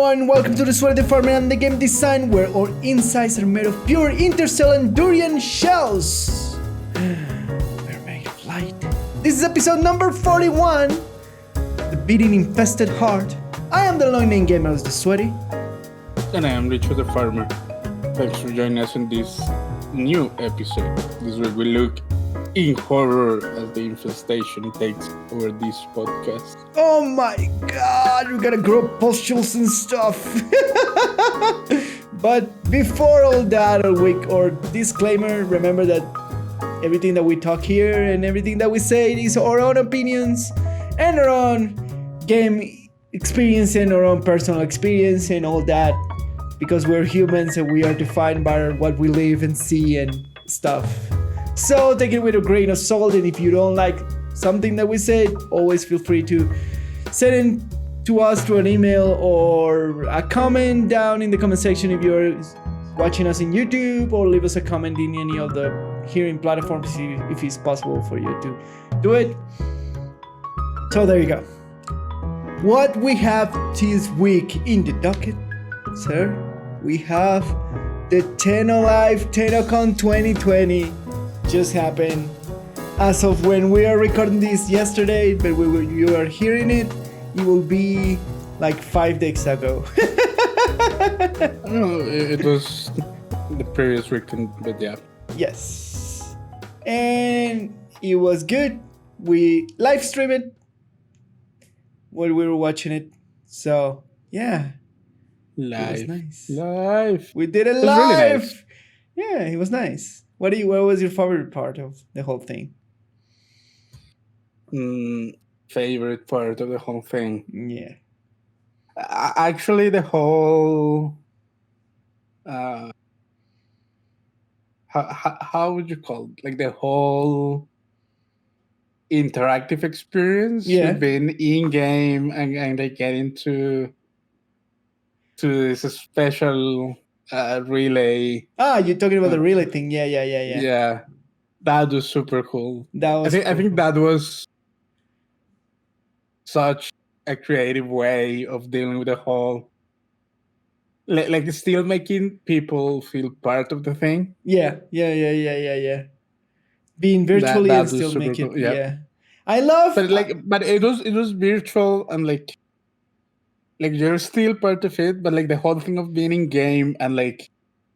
everyone, welcome to the Sweaty and the Farmer and the game design where our insides are made of pure intercell and durian shells. We're made of light. This is episode number 41, The Beating Infested Heart. I am the long name gamer of the Sweaty. And I am Lucho the Farmer. Thanks for joining us in this new episode. This week we look in horror as the infestation takes over this podcast. Oh my god, we gotta grow pustules and stuff. But before all that, or disclaimer, remember that everything that we talk here and everything that we say is our own opinions and our own game experience and our own personal experience and all that, because we're humans and we are defined by what we live and see and stuff. So take it with a grain of salt, and if you don't like something that we said, always feel free to send it to us through an email or a comment down in the comment section if you're watching us in YouTube, or leave us a comment in any of the hearing platforms if it's possible for you to do it. So there you go. What we have this week in the docket, sir, we have the TennoLIVE Tennocon 2020 just happened as of when we are recording this yesterday, but when you are hearing it, it will be like 5 days ago. No, it was the previous weekend, but yeah. Yes. And it was good. We live streamed it while we were watching it. So, yeah. Live. It was nice. Live. We did it was live. really nice. Yeah, it was nice. What was your favorite part of the whole thing? Favorite part of the whole thing? Yeah. Actually, the whole... how would you call it? Like the whole interactive experience. Yeah. Being in-game and they get into this special... relay. You're talking about the relay thing. Yeah. Yeah, that was super cool. That was I think that was such a creative way of dealing with the whole, like still making people feel part of the thing. Yeah. Being virtually That and still super make it. cool, yeah. Yeah. I love. But it was virtual and like you're still part of it, but like the whole thing of being in game and like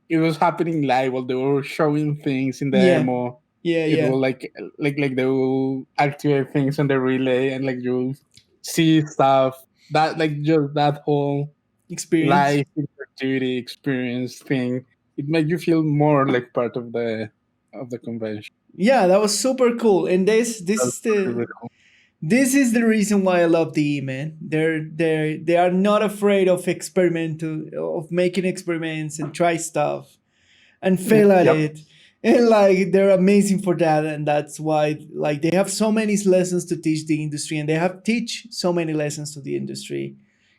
it was happening live while they were showing things in the demo. Yeah. It will like they will activate things on the relay and like you'll see stuff that like just that whole Experience. live interactivity experience thing. It made you feel more like part of the convention. Yeah, that was super cool. And this is Really cool. This is the reason why I love DE, man. They are not afraid of making experiments and try stuff and fail at it. And like they're amazing for that, and that's why like they have so many lessons to teach the industry, and they have teach so many lessons to the industry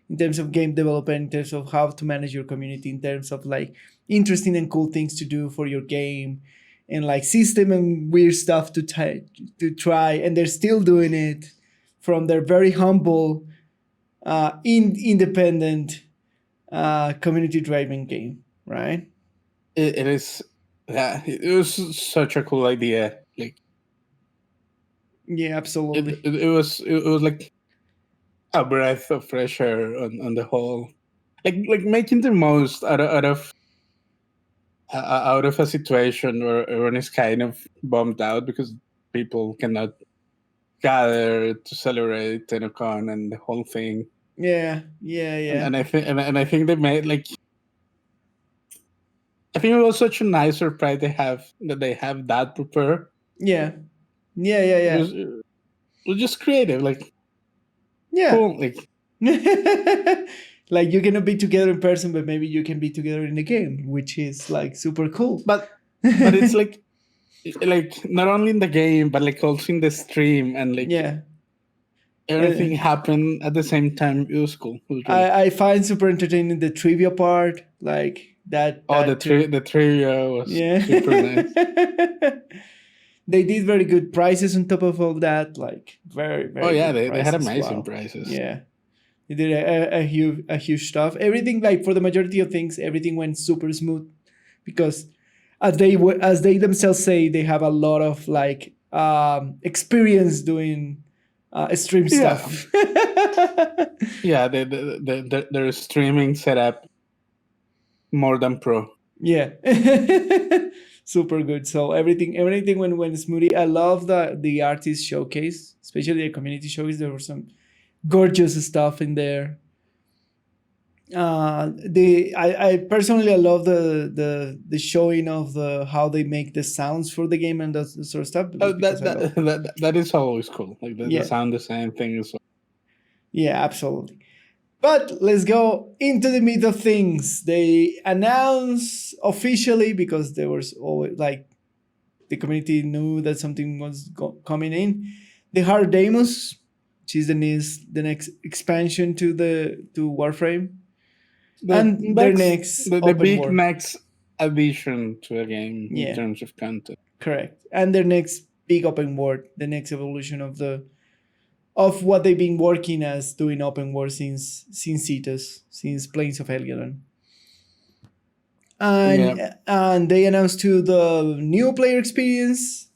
in terms of game development, in terms of how to manage your community, in terms of like interesting and cool things to do for your game, and like system and weird stuff to try, and they're still doing it from their very humble, independent, community-driven game, right? It is, yeah. It was such a cool idea. Like, yeah, absolutely. It was like a breath of fresh air on the whole, like making the most out of a situation where everyone is kind of bummed out because people cannot gather to celebrate Tennocon and the whole thing. Yeah. And I think they made like, I think it was such a nice surprise they have that prepared. Yeah. It was just creative, like cool, like like you cannot be together in person, but maybe you can be together in the game, which is like super cool. But it's like not only in the game, but like also in the stream and like everything happened at the same time. It was cool. It was really I find super entertaining the trivia part, like that. the trivia was super nice. They did very good prices on top of all that, like very, very. Oh yeah, good they had prices. amazing Wow. prices. Yeah, He did a huge stuff. Everything, like for the majority of things, everything went super smooth because as they themselves say, they have a lot of like experience doing stream Yeah. stuff. Yeah, their streaming setup more than pro. Yeah. Super good. So everything went smoothly. I love the artist showcase, especially the community showcase. There was some gorgeous stuff in there. I personally I love the showing of the how they make the sounds for the game and that sort of stuff because I love. That is always cool. Like the Yeah. sound design thing is. Yeah, absolutely. But let's go into the meat of things. They announced officially because there was always like the community knew that something was coming in. The Hearth of Deimos, which is the next expansion to Warframe, and their next the open big world. next addition to a game Yeah. in terms of content. Correct, and their next big open world, the next evolution of what they've been working as doing open world since Cetus, since Plains of Helgeland. And they announced to the new player experience,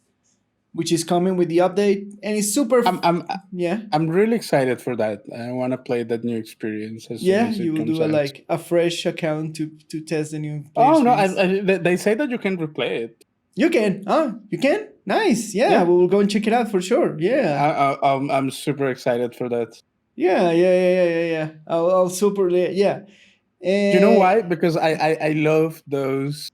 which is coming with the update, and it's super. I'm really excited for that. I want to play that new experience as soon as it you will comes do out. a fresh account to test the new player Oh no! experience. They say that you can replay it. You can. Oh, you can. Nice. Yeah, we will go and check it out for sure. Yeah. I'm super excited for that. Yeah. I'll super. Yeah. You know why? Because I love those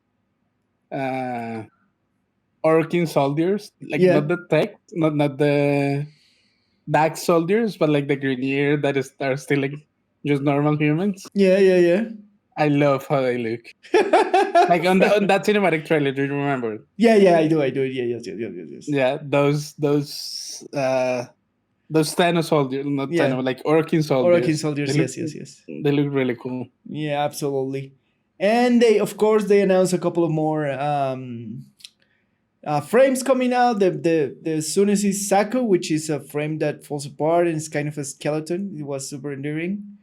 Orkin soldiers, like not the tech, not the dark soldiers, but like the Grenier that are still like just normal humans. Yeah. I love how they look. Like on that cinematic trailer, do you remember? Yeah, I do. Yeah, yes. Yeah, those Thanos soldiers, not Thanos, like Orkin soldiers. Orkin soldiers, yes. They look really cool. Yeah, absolutely. And they announced a couple of more frames coming out. The soonest is Sako, which is a frame that falls apart and it's kind of a skeleton. It was super endearing.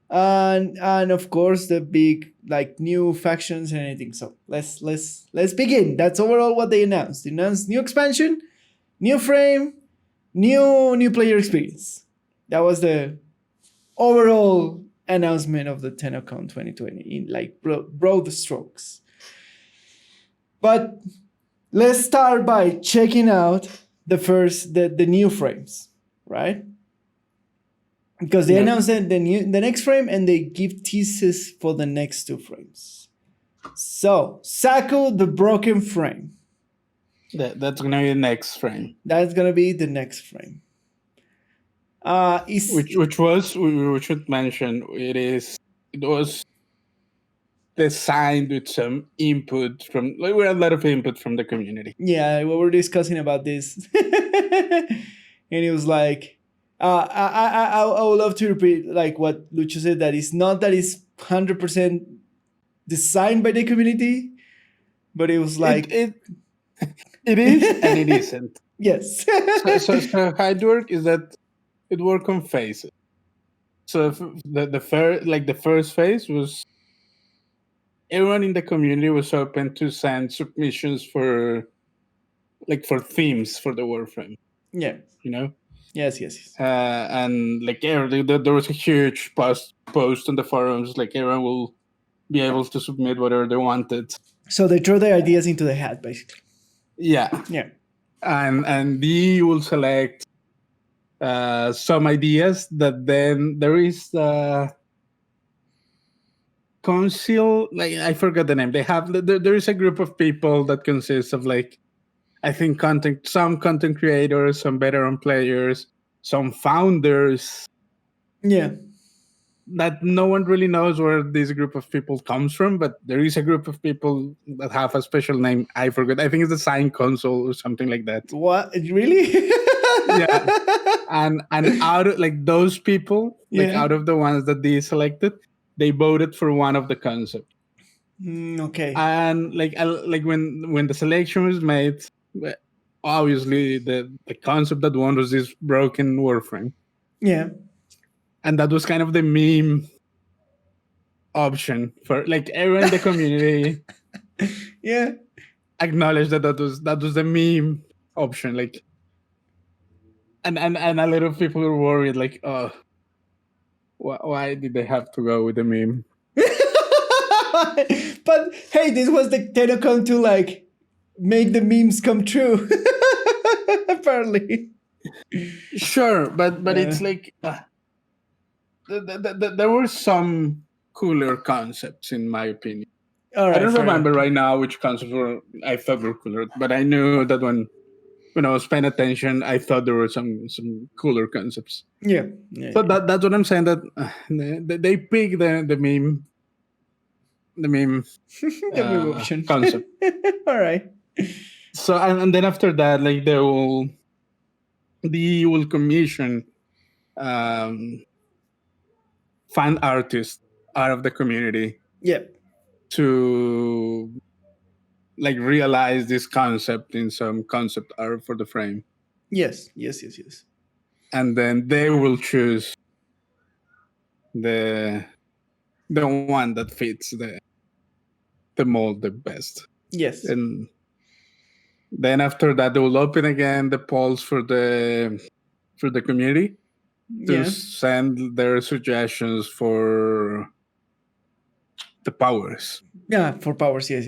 And of course the big like new factions and anything. So let's begin. That's overall what they announced. They announced new expansion, new frame, new player experience. That was the overall announcement of the Tennocon 2020 in like broad strokes. But let's start by checking out the new frames, right? Because they announced the next frame and they give teases for the next two frames. So Sako, the broken frame. That's gonna be the next frame. That's gonna be the next frame. Which was, we should mention, it was designed with some input from a lot of input from the community. Yeah, we were discussing about this, and it was like. I would love to repeat like what Lucho said, that it's not that it's 100% designed by the community, but it was like it is and it isn't. Yes. so how it works is that it works on phases. So the first phase was everyone in the community was open to send submissions for themes for the Warframe. Yeah. You know. Yes. And like there was a huge post on the forums. Like everyone will be able to submit whatever they wanted. So they throw their ideas into the hat, basically. Yeah. And they will select some ideas that then there is the council. Like I forgot the name. They have there is a group of people that consists of like. I think some content creators, some veteran players, some founders. Yeah. That no one really knows where this group of people comes from, but there is a group of people that have a special name. I forgot. I think it's the Sign Council or something like that. What? Really? Yeah. And out of like those people, out of the ones that they selected, they voted for one of the concepts. Okay. And like when the selection was made. Obviously, the concept that won was this broken Warframe. Yeah. And that was kind of the meme option for like everyone in the community Yeah. acknowledged that was the meme option. Like, and a lot of people were worried, like, oh, why did they have to go with the meme? But hey, this was the Tennocon to like make the memes come true. Apparently. Sure, but it's like there were some cooler concepts in my opinion. All right, I don't fair remember enough. right now which concepts I thought were cooler, but I knew that when I was paying attention, I thought there were some cooler concepts. Yeah. So that's what I'm saying. That they pick the meme the meme option concept. All right. So and then after that, like they will commission fan artists out of the community. Yeah. To like realize this concept in some concept art for the frame. Yes. And then they will choose the one that fits the mold the best. Yes. And then after that they will open again the polls for the community to send their suggestions for the powers. Yeah, for powers, yes.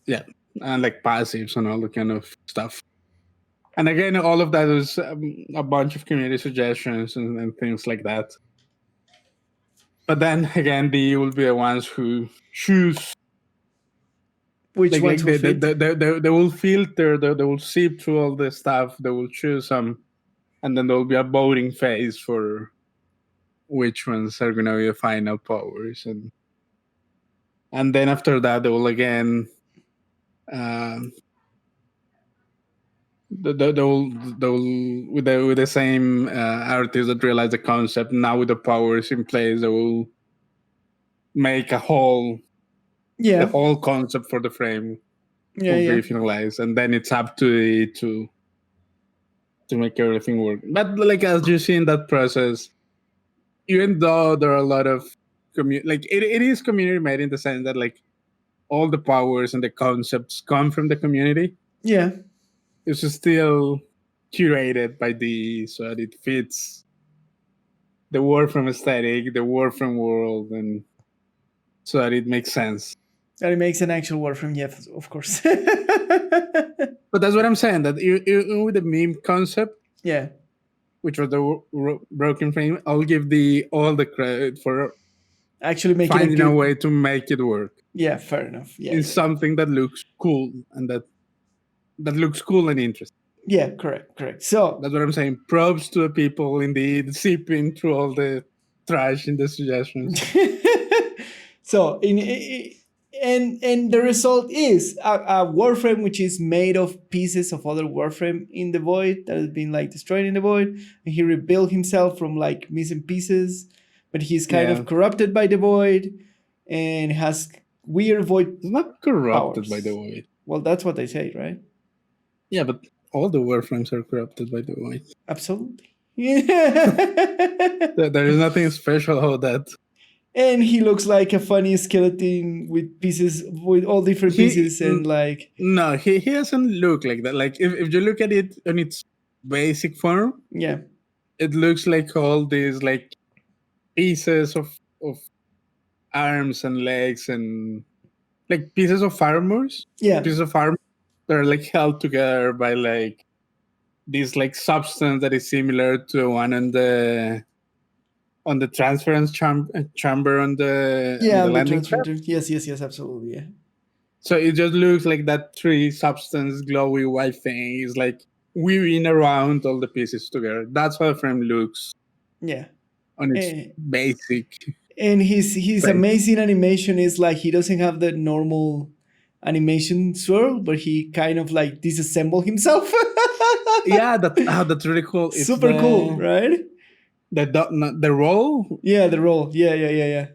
Yeah, and like passives and all the kind of stuff. And again, all of that is a bunch of community suggestions and things like that. But then again, they will be the ones who choose which ones will fit. They will filter, they will sift through all the stuff, they will choose some, and then there will be a voting phase for which ones are going to be the final powers. And then after that, they will again... They will with the same artists that realize the concept, now with the powers in place, they will make the whole concept for the frame will be finalized, and then it's up to it to make everything work. But like as you see in that process, even though there are a lot of it is community made in the sense that like all the powers and the concepts come from the community. Yeah. It's still curated by so that it fits the Warframe aesthetic, the Warframe world, and so that it makes sense. That it makes an actual Warframe, yes, of course. But that's what I'm saying, that even with the meme concept, which was the broken frame, I'll give all the credit for actually finding a way to make it work. Yeah, fair enough. Yeah, it's something that looks cool and that looks cool and interesting. Yeah, correct. So that's what I'm saying. Props to the people indeed sipping through all the trash in the suggestions. So and the result is a Warframe which is made of pieces of other Warframe in the void that has been like destroyed in the void, and he rebuilt himself from like missing pieces, but he's kind of corrupted by the void and has weird void. He's not corrupted powers. By the void. Well, that's what they say, right? Yeah, but all the Warframes are corrupted by the void. Absolutely. There is nothing special about that. And he looks like a funny skeleton with pieces, with all different pieces, and like... No, he doesn't look like that. Like, if you look at it in its basic form, it looks like all these, like, pieces of arms and legs and, like, pieces of armors. Yeah. Pieces of armor. They're like held together by like this like substance that is similar to the one on the transference chamber on the landing pad. Yes, absolutely, yeah. So it just looks like that three substance glowy white thing is like weaving around all the pieces together. That's how the frame looks. Yeah. On its basic. And his amazing animation is like he doesn't have the normal animation swirl, but he kind of like disassembled himself. Yeah, that's really cool. It's super cool, right? The roll. Yeah, the roll. Yeah.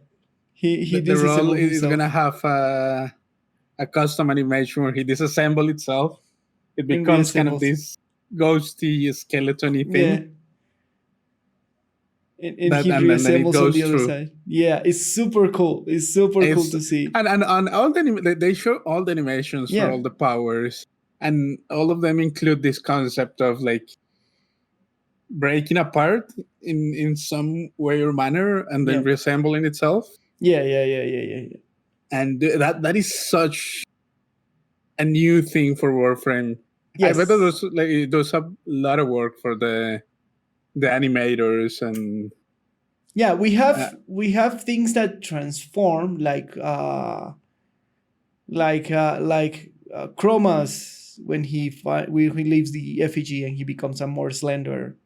He the roll is himself. Gonna have a custom animation where he disassembles itself. It becomes kind of this ghosty skeleton-y thing. and he and then it reassembles on goes the other through. side. Yeah, it's super cool. It's super cool to see. And all they show all the animations for all the powers, and all of them include this concept of like breaking apart in some way or manner and then reassembling itself. Yeah. And that is such a new thing for Warframe. Yes. I bet those have a lot of work for the animators and we have things that transform like Chromas when he leaves the effigy and he becomes a more slender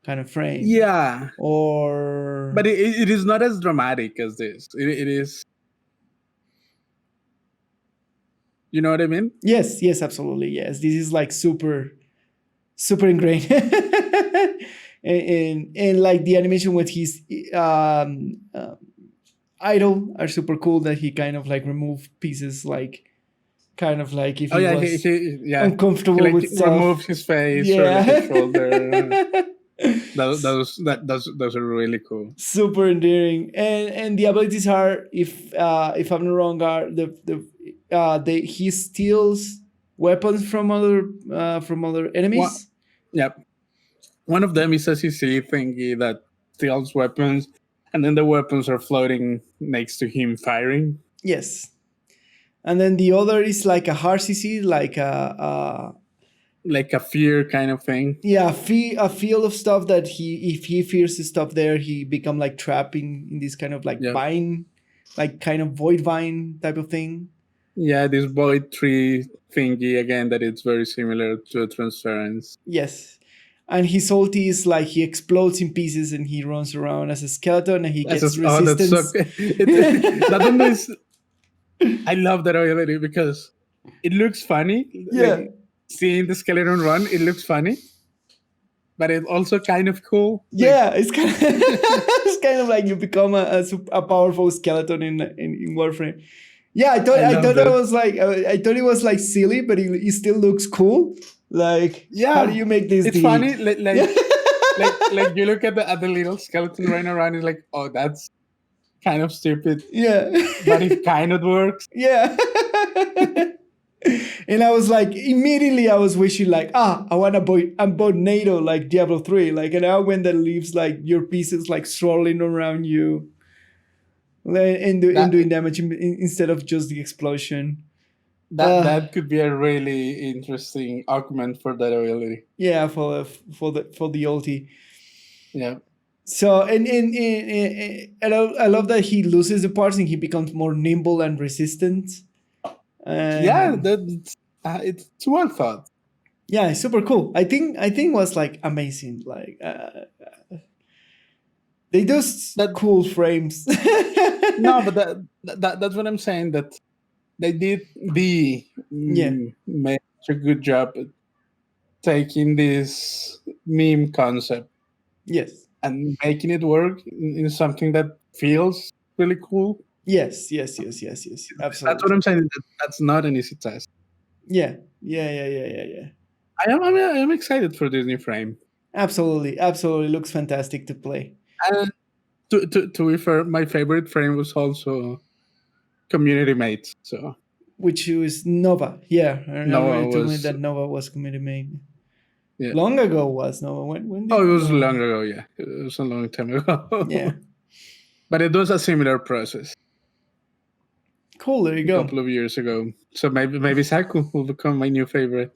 kind of frame. Yeah. Or but it is not as dramatic as this. It is. You know what I mean? Yes, absolutely. Yes, this is like super ingrained. and like the animation with his idol are super cool, that he kind of like remove pieces, like kind of like if he was uncomfortable with stuff. Remove his face or like his shoulder. Those are really cool. Super endearing. And the abilities are, if I'm not wrong, are he steals weapons from other enemies. Yep. One of them is a CC thingy that steals weapons, and then the weapons are floating next to him firing. Yes. And then the other is like a hard CC, like a fear kind of thing. Yeah, a field of stuff that if he fears the stuff there, he become like trapped in this kind of like vine, like kind of void vine type of thing. Yeah, this void tree thingy again, that it's very similar to a transference. Yes. And his ulti is like he explodes in pieces and he runs around as a skeleton and he gets resistance. Oh, that's that one is. I love that ability because it looks funny. Yeah. Like, seeing the skeleton run, it looks funny, but it's also kind of cool. Yeah, it's kind of it's kind of like you become a powerful skeleton in Warframe. Yeah, I thought it was like silly, but it still looks cool. Like, how do you make this? It's funny, like you look at the little skeleton running around. It's like, oh, that's kind of stupid. Yeah, but it kind of works. Yeah. And I was like, immediately I was wishing like, I want to buy NATO like Diablo 3, like an when that leaves like your pieces like swirling around you, and doing damage instead of just the explosion. That could be a really interesting augment for that ability. Yeah, for the ulti. Yeah. So and I love that he loses the parts and he becomes more nimble and resistant. It's well thought. Yeah, it's super cool. I think was like amazing. Like they do cool frames. No, but that's what I'm saying. That they did make a good job at taking this meme concept, yes, and making it work in something that feels really cool. Yes. Absolutely. That's what I'm saying. That's not an easy task. Yeah. I am excited for this new frame. Absolutely, looks fantastic to play. And to be fair, my favorite frame was also community made. So, which was Nova. Yeah, I Nova told me that Nova was community made. Yeah. Long ago was Nova. When it was long ago. Yeah, it was a long time ago. Yeah, but it was a similar process. Cool. There you go. A couple of years ago. So maybe Saku will become my new favorite.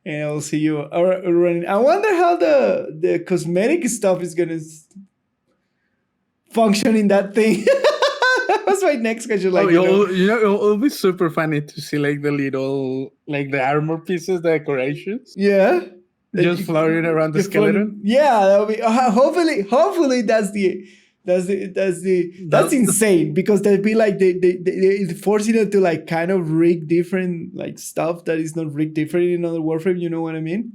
And I'll see you running. I wonder how the cosmetic stuff is gonna function in that thing. That was my next question. Like, it'll be super funny to see like the little, like the armor pieces, the decorations. Yeah. Just floating around the skeleton. Yeah, that'll be hopefully that's insane, because they'd be like they forcing it to like kind of rig different like stuff that is not rigged different in another Warframe. You know what I mean?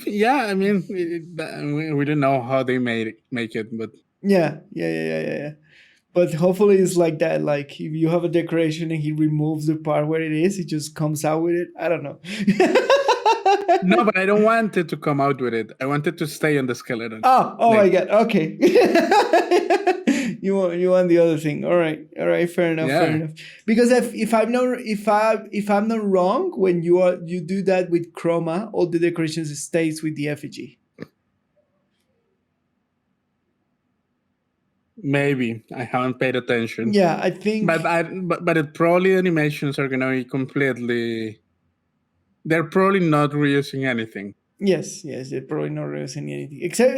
Yeah, I mean we don't know how they make it, but yeah. But hopefully it's like that. Like if you have a decoration and he removes the part where it is, he just comes out with it. I don't know. No, but I don't want it to come out with it. I want it to stay on the skeleton. Oh my god. Okay. you want the other thing. All right. Fair enough. Because if I'm not wrong, when you do that with chroma, all the decorations stays with the effigy. Maybe I haven't paid attention. Yeah, I think. But it probably animations are gonna be completely. They're probably not reusing anything. Yes, they're probably not reusing anything. Except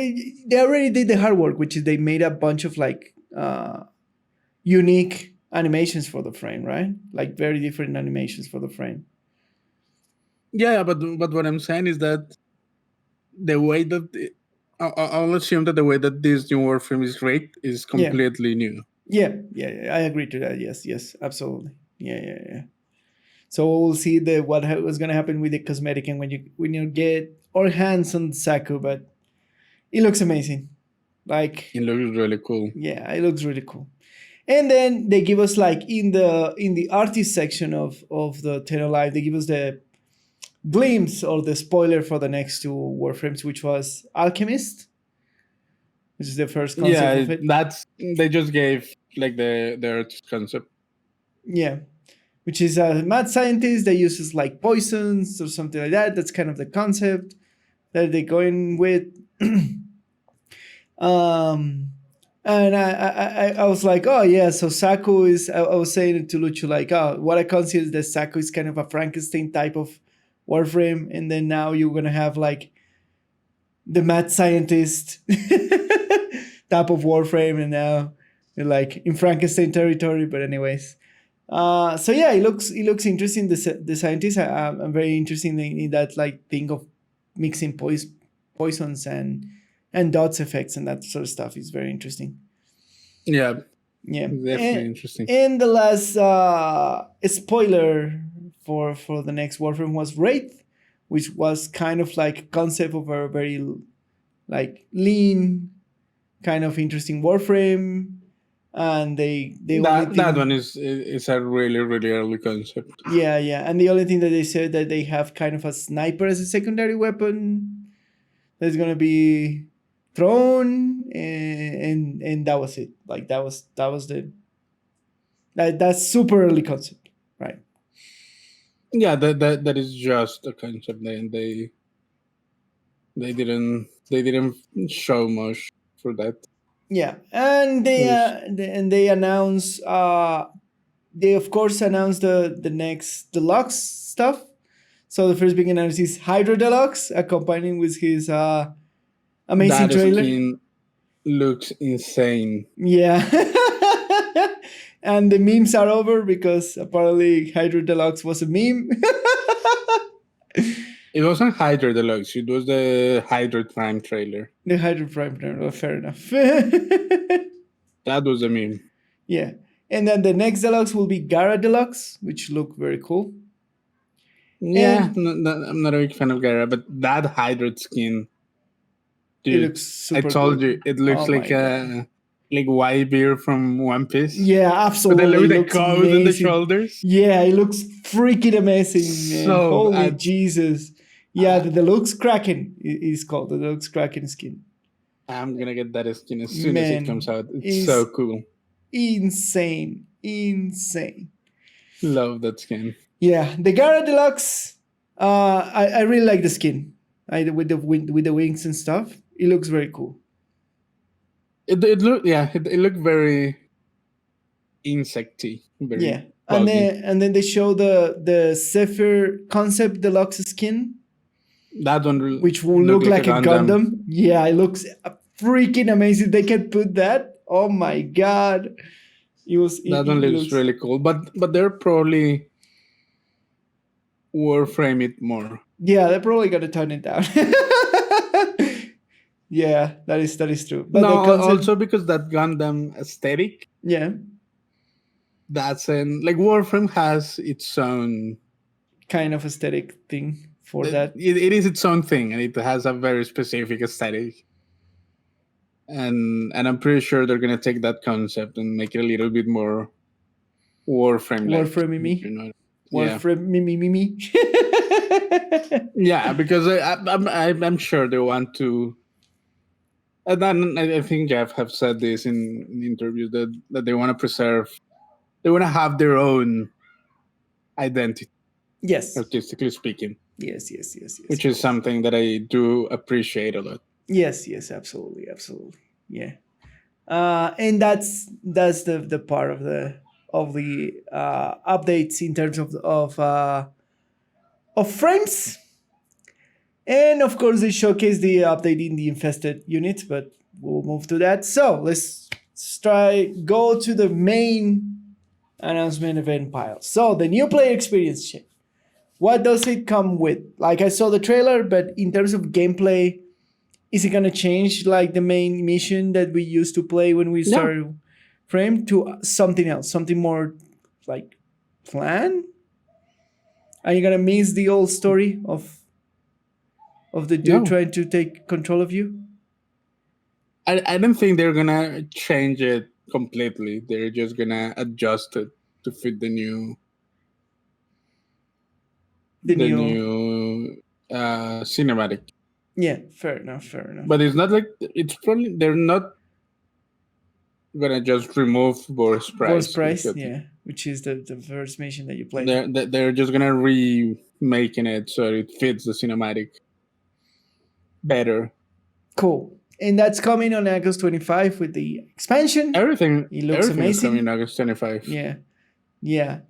they already did the hard work, which is they made a bunch of like unique animations for the frame, right? Like very different animations for the frame. Yeah, but what I'm saying is that the way that I'll assume that the way that this new Warframe is rigged is completely new. Yeah, I agree to that. Yes, absolutely. Yeah. So we'll see what was gonna happen with the cosmetic and when you get our hands on Saku, but it looks amazing. Like it looks really cool. Yeah, it looks really cool. And then they give us like in the artist section of the TennoLIVE, they give us the glimpse or the spoiler for the next two Warframes, which was Alchemist, which is the first concept of it. They just gave like the artist concept. Yeah. Which is a mad scientist that uses like poisons or something like that. That's kind of the concept that they're going with. And I was like, oh yeah, so Saku is. I was saying it to Lucho like, oh, what I consider is that Saku is kind of a Frankenstein type of Warframe, and then now you're gonna have like the mad scientist type of Warframe, and now you're like in Frankenstein territory. But anyways. So yeah, it looks interesting. The scientists, I'm very interested in that like thing of mixing poisons and dots effects and that sort of stuff is very interesting. Yeah, definitely interesting. And the last spoiler for the next Warframe was Wraith, which was kind of like concept of a very like lean, kind of interesting Warframe. And that one is a really early concept. Yeah, and the only thing that they said that they have kind of a sniper as a secondary weapon that's gonna be thrown, and that was it. Like that was that's super early concept, right? Yeah, that is just a concept. They didn't show much for that. Yeah, and they announced they of course announced the next deluxe stuff. So the first big announcement is Hydra Deluxe, accompanying with his amazing trailer. Skin looks insane. Yeah, and the memes are over because apparently Hydra Deluxe was a meme. It wasn't Hydra Deluxe. It was the Hydra Prime trailer. The Hydra Prime trailer, fair enough. That was a meme. Yeah. And then the next Deluxe will be Gara Deluxe, which look very cool. Yeah, I'm not a big fan of Gara, but that Hydra skin, dude, it looks super I told cool. You, it looks like Whitebeard from One Piece. Yeah, absolutely. With the coat on the shoulders. Yeah, it looks freaking amazing, man. So holy Jesus. Yeah, the Deluxe Kraken is called the Deluxe Kraken skin. I'm gonna get that skin as soon as it comes out. It's so cool. Insane. Love that skin. Yeah, the Gara Deluxe. I really like the skin. With the wings and stuff. It looks very cool. It looked very insecty. Very buggy. and then they show the Zephyr concept deluxe skin. That one, which will look like a Gundam. Yeah, it looks freaking amazing. They can put that. Oh my god, that one looks really cool. But they're probably Warframe it more. Yeah, they're probably gonna tone it down. Yeah, that is true. But also because that Gundam aesthetic. Yeah. That's Warframe has its own kind of aesthetic thing for that. It is its own thing, and it has a very specific aesthetic. And I'm pretty sure they're gonna take that concept and make it a little bit more Warframe. Warframe me. Warframe me. Yeah, because I'm sure they want to. And then I think Jeff have said this in interviews that they want to preserve. They want to have their own identity, Yes. artistically speaking. Yes. Which is something that I do appreciate a lot. Yes, absolutely. Yeah. And that's the part of the updates in terms of frames. And of course, they showcase the update in the infested units, but we'll move to that. So let's go to the main announcement event pile. So the new player experience chip. What does it come with? Like, I saw the trailer, but in terms of gameplay, is it gonna change like the main mission that we used to play when we started Frame to something else, something more like plan? Are you gonna miss the old story of the dude trying to take control of you? I don't think they're gonna change it completely. They're just gonna adjust it to fit the new cinematic. Yeah, fair enough. But it's not like they're not gonna just remove Boris Price. Which is the first mission that you played. They're just gonna remaking it so it fits the cinematic better. Cool. And that's coming on August 25 with the expansion. Everything looks amazing. Is coming August 25. Yeah.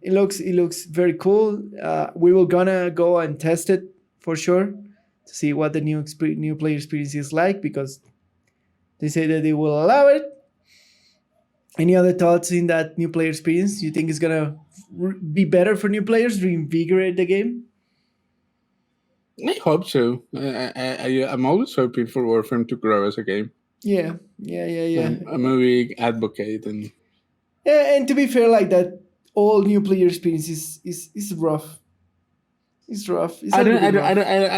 It looks very cool. We will gonna go and test it for sure to see what the new player experience is like, because they say that they will allow it. Any other thoughts in that new player experience? You think it's gonna be better for new players, reinvigorate the game? I hope so. I'm always hoping for Warframe to grow as a game. Yeah. I'm a big advocate, and to be fair, like that, all new player experience is rough. It's rough. I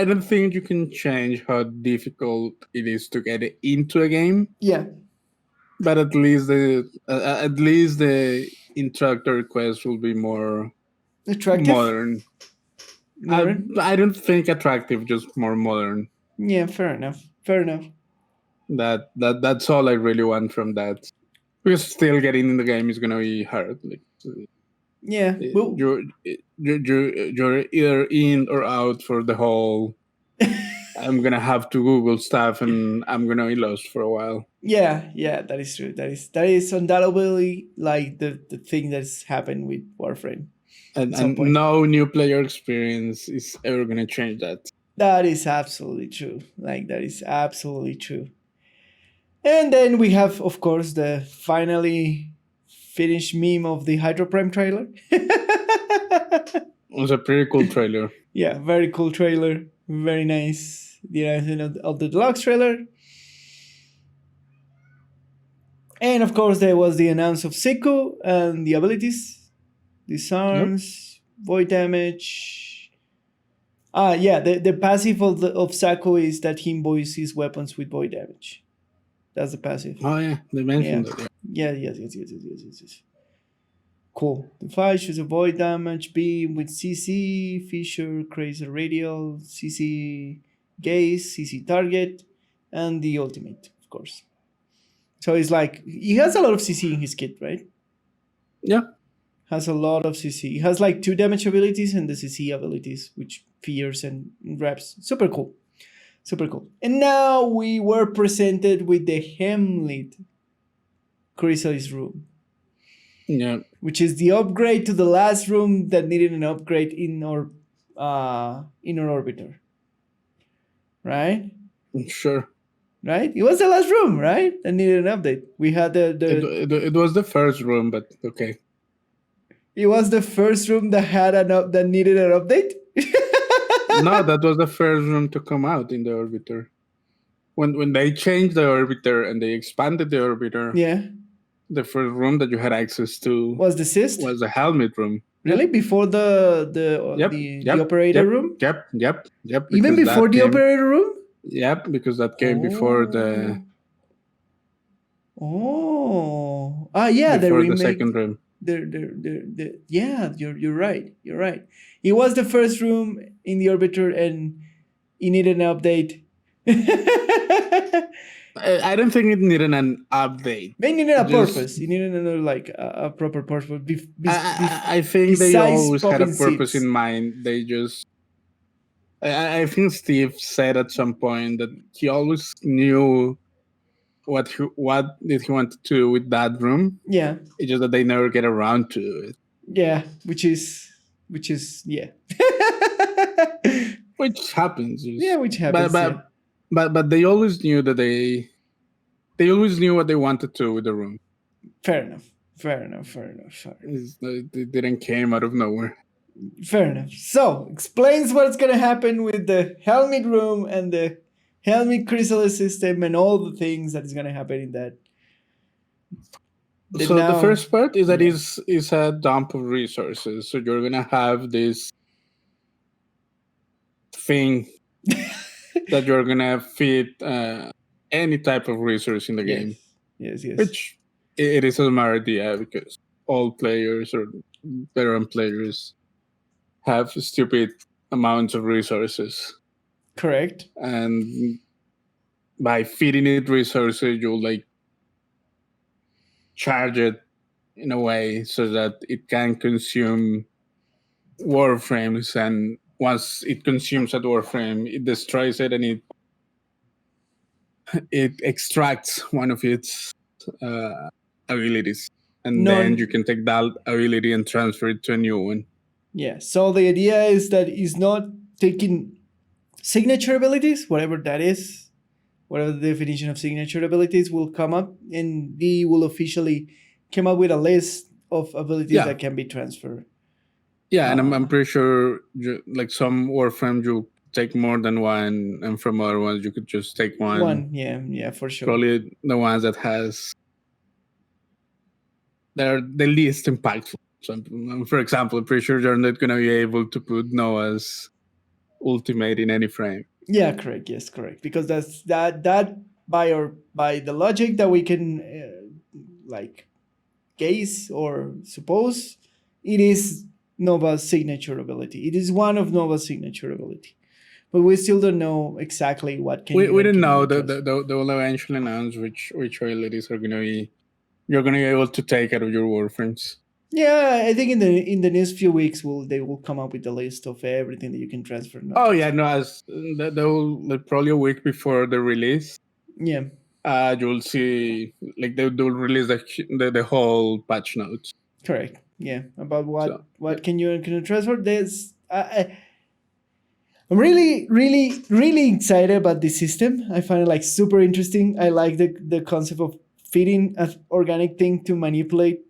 don't think you can change how difficult it is to get into a game. Yeah. But at least the interactor quest will be more attractive, modern. I don't think attractive, just more modern. Yeah, fair enough. That's all I really want from that. Because still getting in the game is gonna be hard. Like, yeah, you're either in or out for the whole. I'm gonna have to Google stuff, and I'm gonna be lost for a while. Yeah, that is true. That is undoubtedly like the thing that's happened with Warframe. And no new player experience is ever gonna change that. That is absolutely true. That is absolutely true. And then we have, of course, the finally finished meme of the Hydro Prime trailer. It was a pretty cool trailer. Yeah, very cool trailer. Very nice. The announcement of the deluxe trailer. And of course, there was the announcement of Siku and the abilities. Disarms, void damage. The passive of Sako is that he imbues his weapons with void damage. That's the passive. Oh yeah, they mentioned that. Yeah. Yes. Cool. The fight shows a void damage beam with CC, Fisher, Crazer Radial, CC Gaze, CC Target, and the ultimate, of course. So it's like, he has a lot of CC in his kit, right? Yeah. Has a lot of CC. He has like 2 damage abilities and the CC abilities, which fears and reps. Super cool. And now we were presented with the Hemlit Chrysalis room. Yeah. Which is the upgrade to the last room that needed an upgrade in our orbiter. Right? Sure. Right? It was the last room, right? That needed an update. We had It was the first room, but okay. It was the first room that needed an update? No, that was the first room to come out in the orbiter. When they changed the orbiter and they expanded the orbiter, the first room that you had access to was the cyst? Was the helmet room. Really? Before the operator room? Yep. Even before the operator room? Yep, because that came before the... Oh. Ah, yeah, before the second room. Yeah, you're right. You're right. It was the first room in the orbiter, and it needed an update. I don't think it needed an update. They needed a Just purpose. It needed another like a proper purpose. I think they Besides always had a popping purpose seeds. in mind. They just I think Steve said at some point that he always knew what did he want to do with that room. Yeah. It's just that they never get around to it. Yeah, which is yeah. Which happens. Yeah, which happens. But they always knew that they always knew what they wanted to with the room. Fair enough. It didn't came out of nowhere. Fair enough. So, explains what's going to happen with the helmet room and the helmet chrysalis system and all the things that is going to happen in that. The first part is that is a dump of resources. So you're going to have this thing that you're going to feed any type of resource in the game. Yes. Which it is a smart idea because all players or veteran players have stupid amounts of resources. Correct. And by feeding it resources, you'll like charge it in a way so that it can consume Warframes, and once it consumes that Warframe, it destroys it and it extracts one of its abilities, and then you can take that ability and transfer it to a new one. Yeah, so the idea is that it's not taking signature abilities, whatever that is, whatever the definition of signature abilities will come up, and they will officially come up with a list of abilities that can be transferred. Yeah, and I'm pretty sure like some Warframe you take more than one, and from other ones you could just take one. One, yeah, for sure. Probably the ones that they're the least impactful. So, for example, I'm pretty sure you're not going to be able to put Noah's ultimate in any frame. Yeah, correct. Yes, correct. Because that's that by the logic that we can like guess or suppose, it is Nova's signature ability. It is one of Nova's signature ability, but we still don't know exactly what can. We don't know. They will eventually announce which abilities are going to be you're going to be able to take out of your Warframes. Yeah, I think in the next few weeks they will come up with a list of everything that you can transfer. Oh yeah, no, as they will like, probably a week before the release. Yeah. You'll see like they'll release the whole patch notes. Correct. Yeah, about what can you transfer. There's I'm really excited about this system. I find it like super interesting. I like the concept of feeding an organic thing to manipulate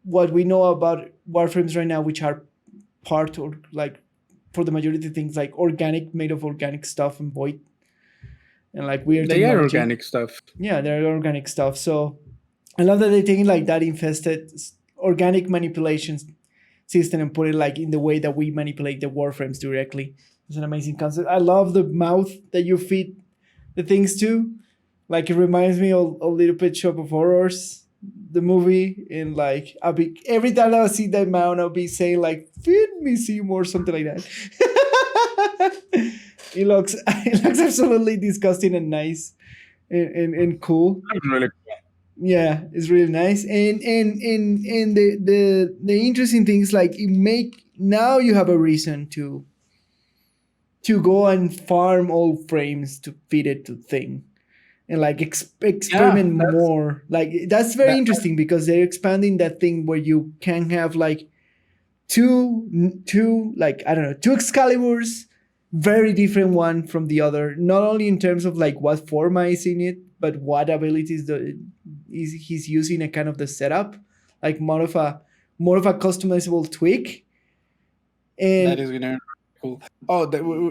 what we know about Warframes right now, which are part or like for the majority of things like organic, made of organic stuff and void. And like weird they are organic stuff. Yeah, they're organic stuff. So I love that they're taking like that infested organic manipulation system and put it like in the way that we manipulate the Warframes directly. It's an amazing concept. I love the mouth that you feed the things to. Like it reminds me of a little bit Shop of Horrors, the movie, and like every time I see that mouth, I'll be saying like feed me Seymour, something like that. It looks absolutely disgusting and nice and cool. Really cool. Yeah, it's really nice. And the interesting thing is like now you have a reason to go and farm old frames to feed it to thing and like experiment more. Like that's very interesting because they're expanding that thing where you can have like two like I don't know, two Excaliburs, very different one from the other, not only in terms of like what forma is in it, but what abilities he's using a kind of the setup, like more of a customizable tweak. And that is gonna be cool. Oh,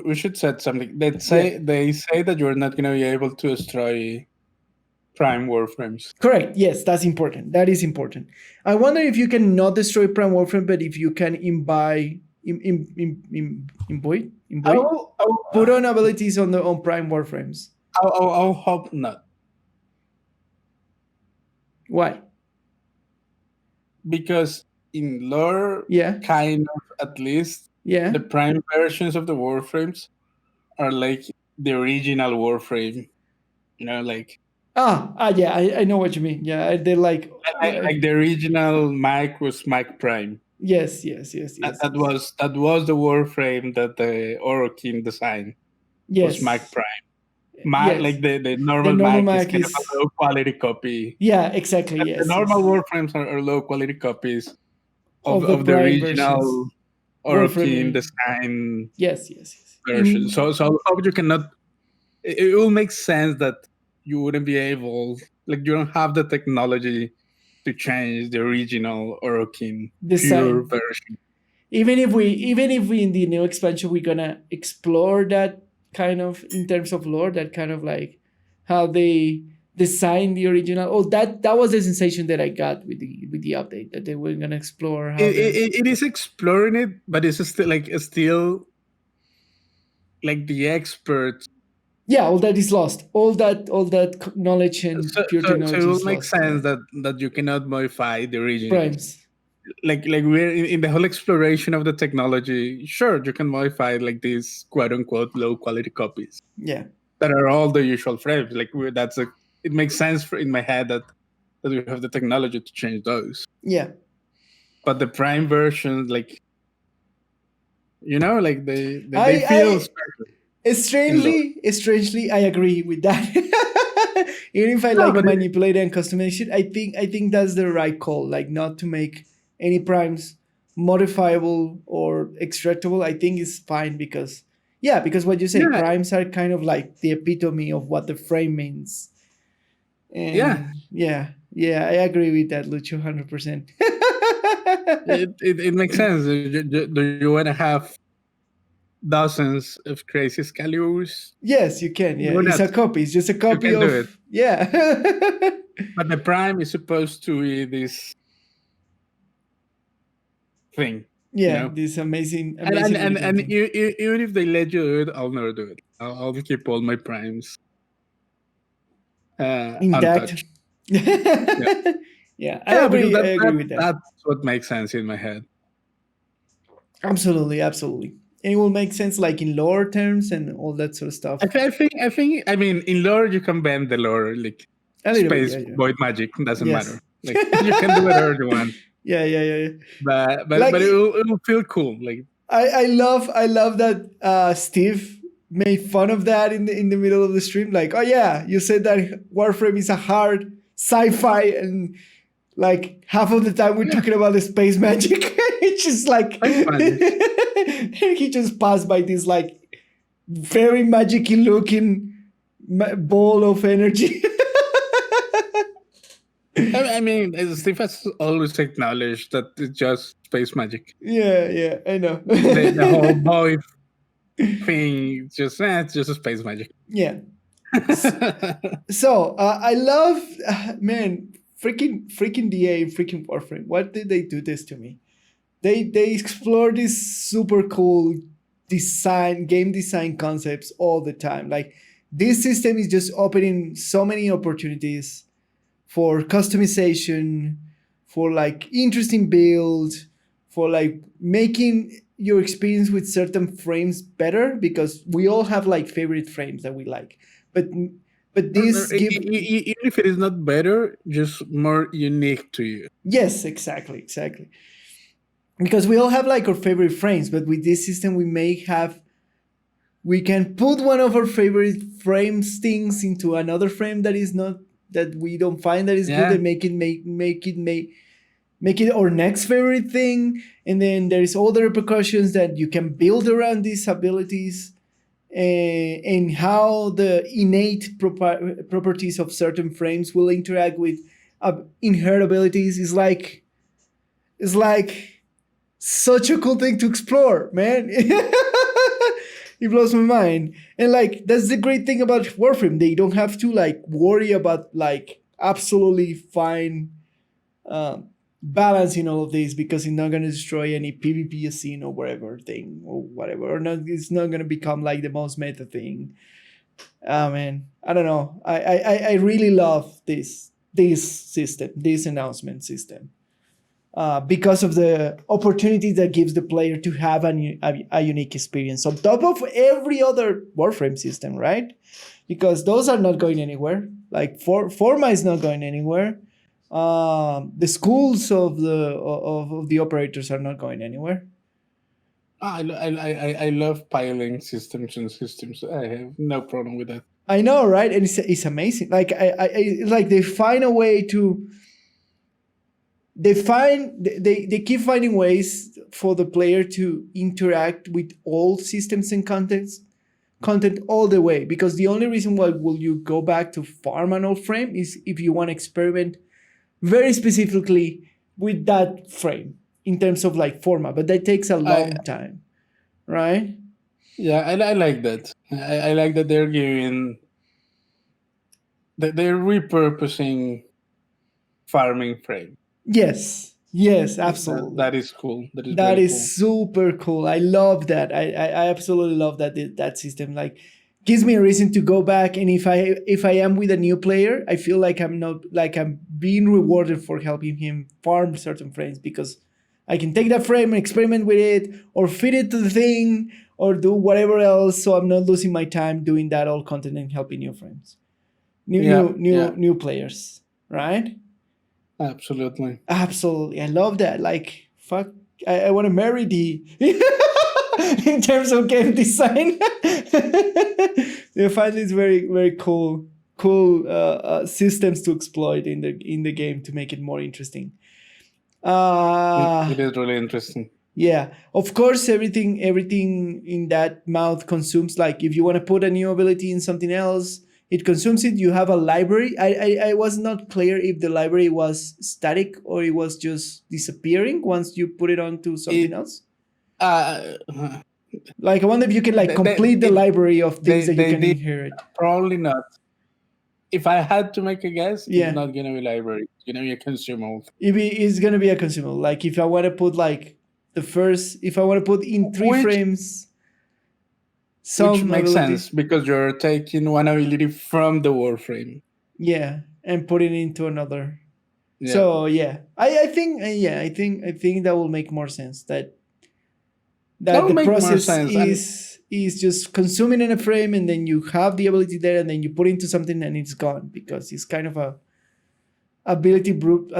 we should set something. They say that you're not gonna be able to destroy Prime Warframes. Correct. Yes, that's important. That is important. I wonder if you can not destroy Prime Warframe, but if you can imbibe put on abilities on Prime Warframes. I'll hope not. Why? because in lore, Yeah. kind of at least, Yeah. the prime versions of the Warframes are like the original Warframe. Like Yeah, I know what you mean. Yeah, they're like, yeah. like the original Mike was Mike Prime. Yes, yes, yes, That, yes, that yes. was that was the Warframe that the Orokin designed. Was Mike Yes. Prime. Yes. Like the The normal normal Mac is Mac kind of a is, low quality copy. yeah, exactly. The Yes, normal yes. Warframes are low quality copies Of the of the Prime versions. original Orokin Warframe. design Yes, yes, yes. version. So how you cannot. It will make sense that you wouldn't be able, like you don't have the technology to change the original Orokin pure Design. version. Even if we in the new expansion we're gonna explore that kind of in terms of lore, that kind of like how they designed the original. Oh, that was the sensation that I got with the update, that they were gonna explore how It is exploring it, but it's still like the experts. yeah, all that is lost. All that knowledge and pure So it technology will is make lost. Yeah. sense that you cannot modify the originals. Primes. Like we're in the whole exploration of the technology. Sure, you can modify like these quote unquote low quality copies Yeah. that are all the usual frames. Like it makes sense in my head that we have the technology to change those. Yeah. But the prime versions, like like they feel I special. strangely, I agree with that. Even if I No, like but manipulate and customization, I think that's the right call. Like not to make any primes modifiable or extractable. I think is fine because yeah, because what you say, yeah, primes are kind of like the epitome of what the frame means. yeah. And yeah, I agree with that, Lucho, 100%. It makes sense. Do you want to have dozens of crazy Excaliburs? Yes, you can. Yeah, Go it's a nuts. copy. It's just a You copy can do it. of yeah. But the prime is supposed to be this thing, Yeah, this amazing, amazingly and thing. even if they let you do it, I'll never do it. I'll keep all my primes Intact. untouched. Yeah, Yeah, I yeah, because agree. I agree with that. that's what makes sense in my head. Absolutely, absolutely. And it will make sense, like in lore terms and all that sort of stuff. I think. I mean, in lore you can bend the lore, like A little bit, space yeah, yeah. void magic doesn't matter. Yes. Like you can do whatever you want, Yeah. but Like it will feel cool. Like I love that Steve made fun of that in the middle of the stream. Like, oh yeah, you said that Warframe is a hard sci-fi, and like half of the time we're talking about the space magic. It's just like space magic. he just passed by this like very magicy looking ball of energy. I mean, Steve has always acknowledged that it's just space magic. Yeah, I know. The whole boy thing, it's just a space magic. Yeah. So I love, man, freaking DA, freaking Warframe. What did they do this to me? They explore these super cool game design concepts all the time. Like this system is just opening so many opportunities for customization, for like interesting builds, for like making your experience with certain frames better, because we all have like favorite frames that we like. But this give Even if it is not better, just more unique to you. yes, exactly. Because we all have like our favorite frames, but with this system we can put one of our favorite frames things into another frame that is not, that we don't find that is good, and make it our next favorite thing. And then there is all the repercussions that you can build around these abilities, and how the innate properties of certain frames will interact with inherent abilities is like such a cool thing to explore, man. It blows my mind. And like that's the great thing about Warframe. They don't have to like worry about like absolutely fine balancing all of this, because it's not going to destroy any PvP scene or whatever thing or whatever. Or not, it's not going to become like the most meta thing. Oh man, I don't know. I really love this system, this announcement system. because of the opportunity that gives the player to have a unique experience on top of every other Warframe system, right? Because those are not going anywhere. Like Forma is not going anywhere. The schools of the operators are not going anywhere. I love piling systems and systems. I have no problem with that. I know, right? And it's amazing. Like like they find a way to. They keep finding ways for the player to interact with all systems and content all the way, because the only reason why will you go back to farm an old frame is if you want to experiment very specifically with that frame in terms of like format, but that takes a long time, right? Yeah, I like that. I like that they're giving that they're repurposing farming frame. Yes, absolutely. That is cool. That is super cool. I love that. I absolutely love that system. Like, gives me a reason to go back, and if I am with a new player, I feel like I'm being rewarded for helping him farm certain frames, because I can take that frame and experiment with it, or feed it to the thing, or do whatever else. So I'm not losing my time doing that old content and helping new frames, new players, right? Absolutely. I love that. Like, fuck, I want to marry D. In terms of game design, I find these very, very cool systems to exploit in the game to make it more interesting. It is really interesting. Yeah, of course, everything in that mouth consumes. Like, if you want to put a new ability in something else, it consumes it. You have a library. I was not clear if the library was static or it was just disappearing once you put it onto something else. Like, I wonder if you can complete the library of things that you can inherit. Probably not. If I had to make a guess, it's not gonna be library. It's gonna be a consumable. It's gonna be a consumable. Like, if I want to put if I want to put in 3 frames. Which makes sense, because you're taking one ability from the Warframe. Yeah, and putting it into another. Yeah. So yeah, I think that will make more sense. That the process is just consuming in a frame, and then you have the ability there, and then you put into something and it's gone, because it's kind of a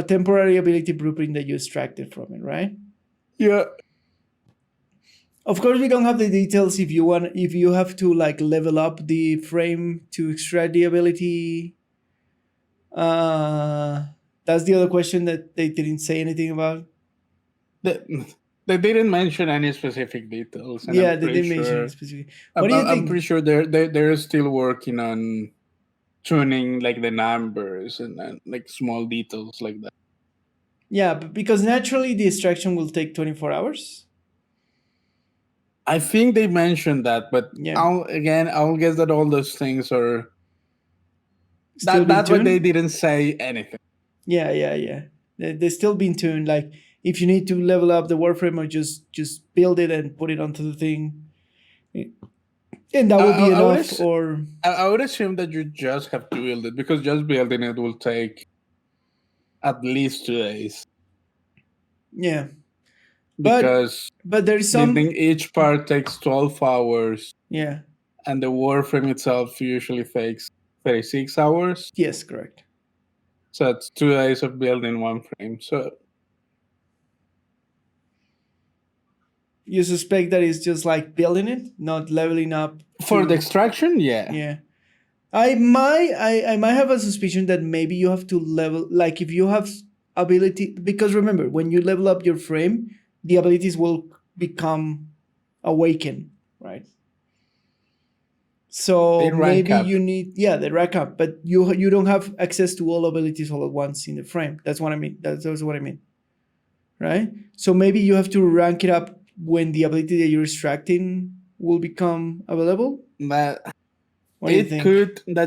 temporary ability blueprint that you extracted from it, right? Yeah. Of course, we don't have the details if you have to level up the frame to extract the ability. That's the other question that they didn't say anything about. They didn't mention any specific details. Yeah, they didn't mention any specific. What do you think? I'm pretty sure they're still working on tuning the numbers and small details like that. Yeah, because naturally the extraction will take 24 hours. I think they mentioned that, but I'll guess that all those things are. That's why they didn't say anything. Yeah. They're still being tuned. Like, if you need to level up the Warframe, or just build it and put it onto the thing, and that would be enough. I would assume that you just have to build it, because just building it will take at least 2 days. Yeah. Because there's building each part takes 12 hours. Yeah. And the Warframe itself usually takes 36 hours. Yes, correct. So it's 2 days of building one frame. So you suspect that it's just building it, not leveling up for the extraction? Yeah. Yeah. I might have a suspicion that maybe you have to level, if you have ability, because remember, when you level up your frame, the abilities will become awakened, right? So maybe you need they rack up, but you don't have access to all abilities all at once in the frame. That's what I mean. That's what I mean, right? So maybe you have to rank it up when the ability that you're extracting will become available. That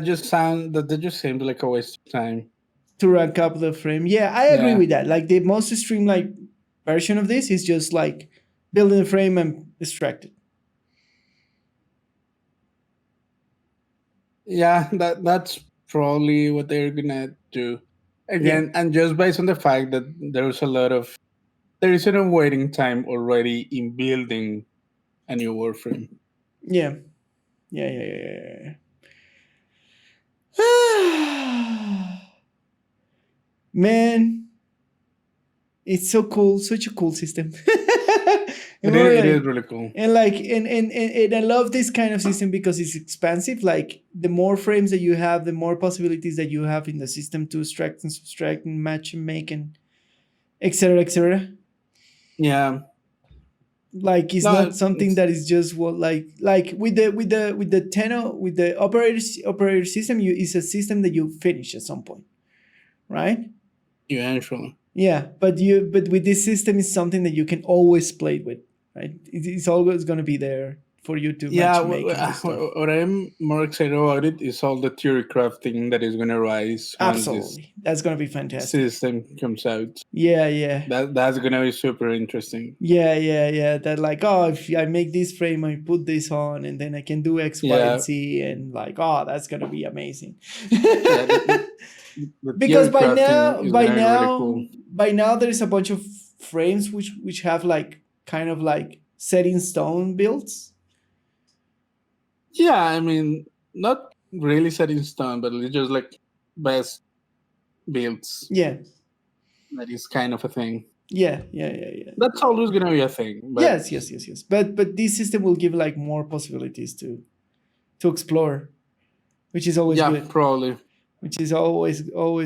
just seems like a waste of time to rank up the frame. Yeah, I agree with that. Like, the most streamlined version of this is just building the frame and extract it. Yeah, that's probably what they're gonna do again, and just based on the fact that there's a lot of there is enough waiting time already in building a new Warframe. Yeah. Man, it's so cool, such a cool system. It is really cool. And I love this kind of system because it's expansive. Like the more frames that you have, the more possibilities that you have in the system to extract and subtract and match and make and etc. etc. Yeah. Like it's not something that is just what like with the Tenno with the operator system, it's a system that you finish at some point, right? Eventually. Yeah, but with this system, it's something that you can always play with, right? It's always going to be there for you to matchmake and stuff. What I'm more excited about it is all the theory crafting that is going to rise. Absolutely, that's going to be fantastic. System comes out. Yeah. That's going to be super interesting. Yeah. That like, oh, if I make this frame, I put this on, and then I can do X, Y, and Z, and like, oh, that's going to be amazing. Because by now, there is a bunch of frames which have like kind of like set in stone builds. Yeah, I mean, not really set in stone, but it's just like best builds. Yeah, that is kind of a thing. Yeah. That's always gonna be a thing. But yes. But this system will give like more possibilities to explore, which is always good. Yeah, probably. Which is always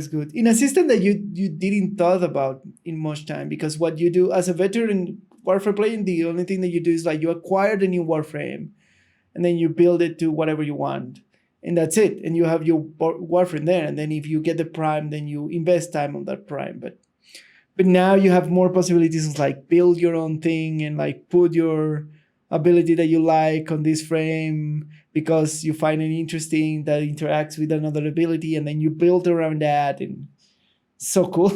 good in a system that you didn't thought about in much time, because what you do as a veteran Warframe playing, the only thing that you do is like you acquire the new Warframe and then you build it to whatever you want, and that's it, and you have your Warframe there, and then if you get the Prime, then you invest time on that Prime. But now you have more possibilities, like build your own thing and like put your ability that you like on this frame because you find it interesting that interacts with another ability, and then you build around that, and so cool.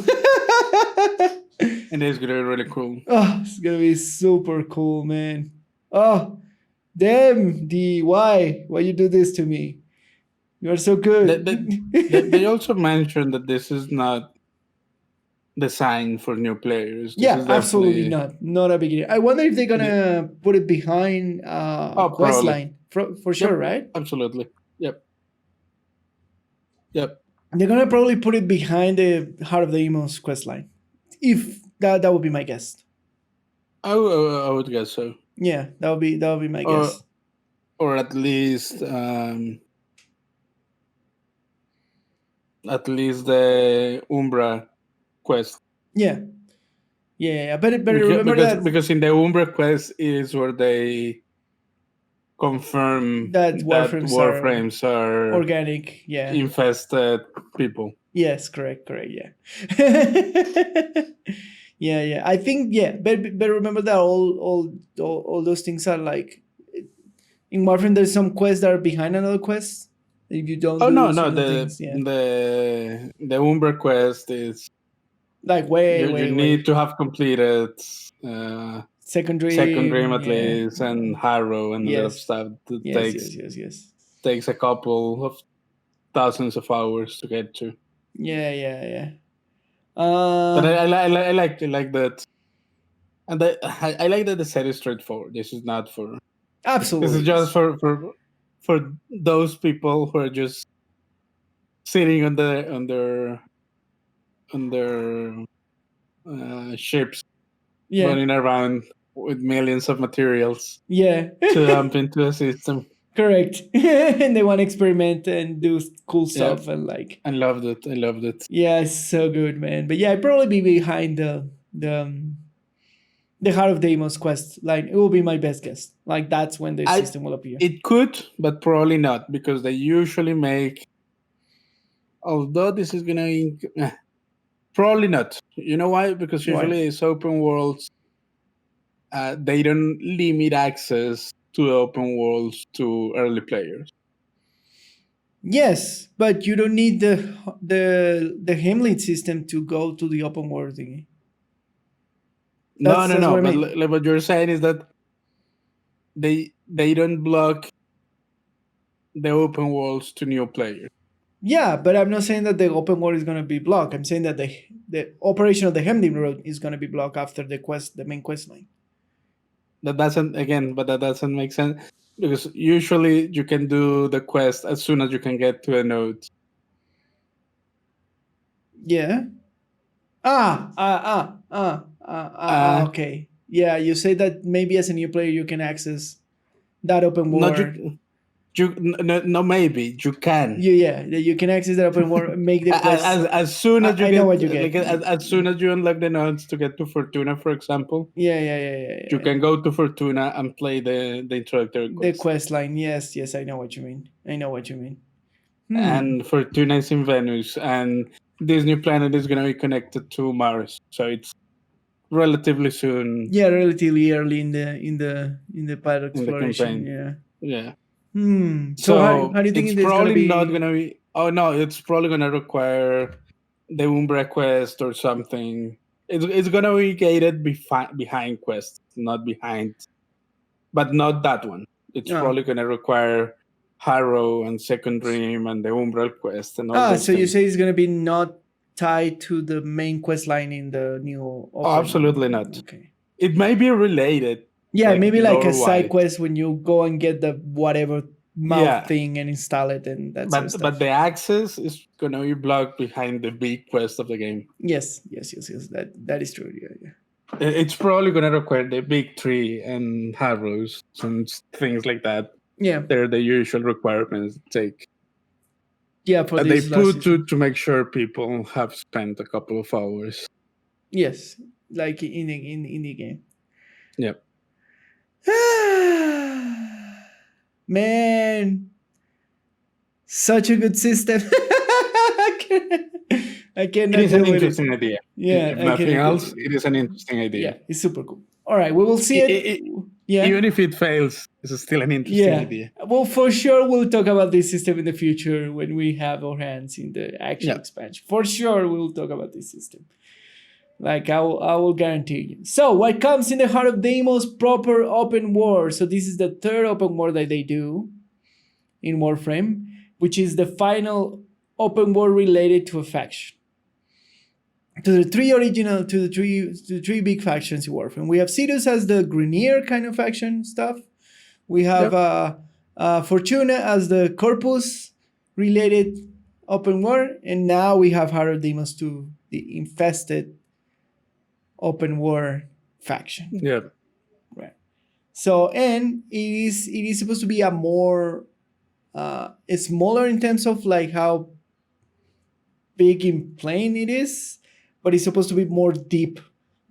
And it's gonna be really cool. Oh, it's gonna be super cool, man. Oh, damn, why you do this to me? You are so good. They also mentioned that this is not designed for new players. This is absolutely not a beginner. I wonder if they're gonna put it behind a quest line for sure, right? Absolutely. Yep. They're gonna probably put it behind the Hearth of Deimos quest line. If that would be my guess. I would guess so. Yeah, that would be my guess. Or at least the Umbra quest. Yeah. But remember that because in the Umbra quest is where they confirm that Warframes are organic, infested people. Yes, correct, yeah. Yeah. I think but remember that all those things are like in Warframe. There's some quests that are behind another quest. If you don't the Umbra quest is like you need to have completed Second Dream at least, and Harrow and a lot of stuff that takes a couple of thousands of hours to get to. Yeah. But I like that, and I like that the set is straightforward. This is not for absolutely. This is just for those people who are just sitting on their ships, running around with millions of materials. Yeah. To dump into a system. Correct. And they want to experiment and do cool stuff and like. I loved it. Yeah, it's so good, man. But yeah, I'd probably be behind the Hearth of Deimos quest line. It will be my best guess. Like that's when the system will appear. It could, but probably not, because they usually make. Although this is gonna probably not. You know why? Because usually it's open worlds. They don't limit access to the open worlds to early players. Yes, but you don't need the Hamlet system to go to the open world thingy. No. But what you're saying is that they don't block the open worlds to new players. Yeah, but I'm not saying that the open world is going to be blocked. I'm saying that the operation of the Hemdim road is going to be blocked after the main quest line. That doesn't make sense because usually you can do the quest as soon as you can get to a node. Yeah. Okay. Yeah, you say that maybe as a new player you can access that open Not world. no, maybe you can. You can access that open world, make the quest. As soon as you I get, know what you get. like as soon as you unlock the nodes to get to Fortuna, for example. Yeah. You can go to Fortuna and play the introductory quest. The quest line, yes, I know what you mean. And Fortuna is in Venus, and this new planet is going to be connected to Mars, so it's relatively soon. Yeah, relatively early in the pilot exploration. Yeah. So how do you think it's it's probably gonna be? not going to be? Oh no, it's probably going to require the Umbra quest or something. It's going to be gated behind quests, not behind, but not that one. It's probably going to require Harrow and Second Dream and the Umbral quest and all those So things. you say it's gonna be not tied to the main quest line in the new open? Absolutely not. Okay. It may be related. Yeah, maybe like a side quest when you go and get the whatever mouth thing and install it and that sort of stuff. But the access is gonna be blocked behind the big quest of the game. Yes. That is true. Yeah. It's probably gonna require the big tree and Harrows and things like that. Yeah. They're the usual requirements to take. Yeah, for they put to make sure people have spent a couple of hours. Yes, like in the game. Yep. Man, such a good system. I cannot. It is an interesting idea. Yeah, if nothing else, it is an interesting idea. Yeah, it's super cool. All right, we will see it. Yeah. Even if it fails, it's still an interesting idea. Well, for sure, we'll talk about this system in the future when we have our hands in the actual expansion. For sure, we'll talk about this system. Like I will guarantee you. So what comes in the Hearth of Deimos proper open world? So this is the third open world that they do in Warframe, which is the final open world related to a faction. To the three big factions in Warframe. We have Sidus as the Grenier kind of faction stuff. We have Fortuna as the Corpus related open world, and now we have Hearth of Deimos to the Infested open world faction. Yeah. Right. So, and it is supposed to be a more smaller in terms of like how big in plane it is, but it's supposed to be more deep.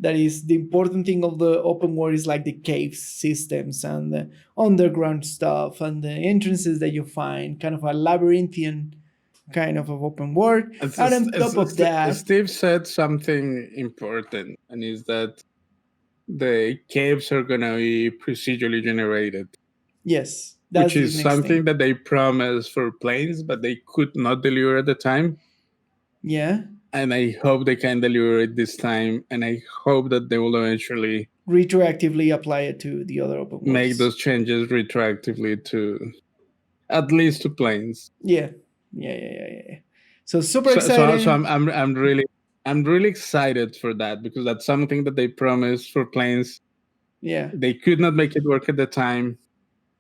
That is the important thing of the open world is like the cave systems and the underground stuff and the entrances that you find, kind of a labyrinthian kind of open world. And on top of that, Steve said something important, and is that the caves are gonna be procedurally generated. Yes, which is something that they promised for planes, but they could not deliver at the time. Yeah. And I hope they can deliver it this time, and I hope that they will eventually retroactively apply it to the other open worlds. Make those changes retroactively to at least to planes. Yeah. So super excited. So I'm really excited for that, because that's something that they promised for planes. Yeah. They could not make it work at the time.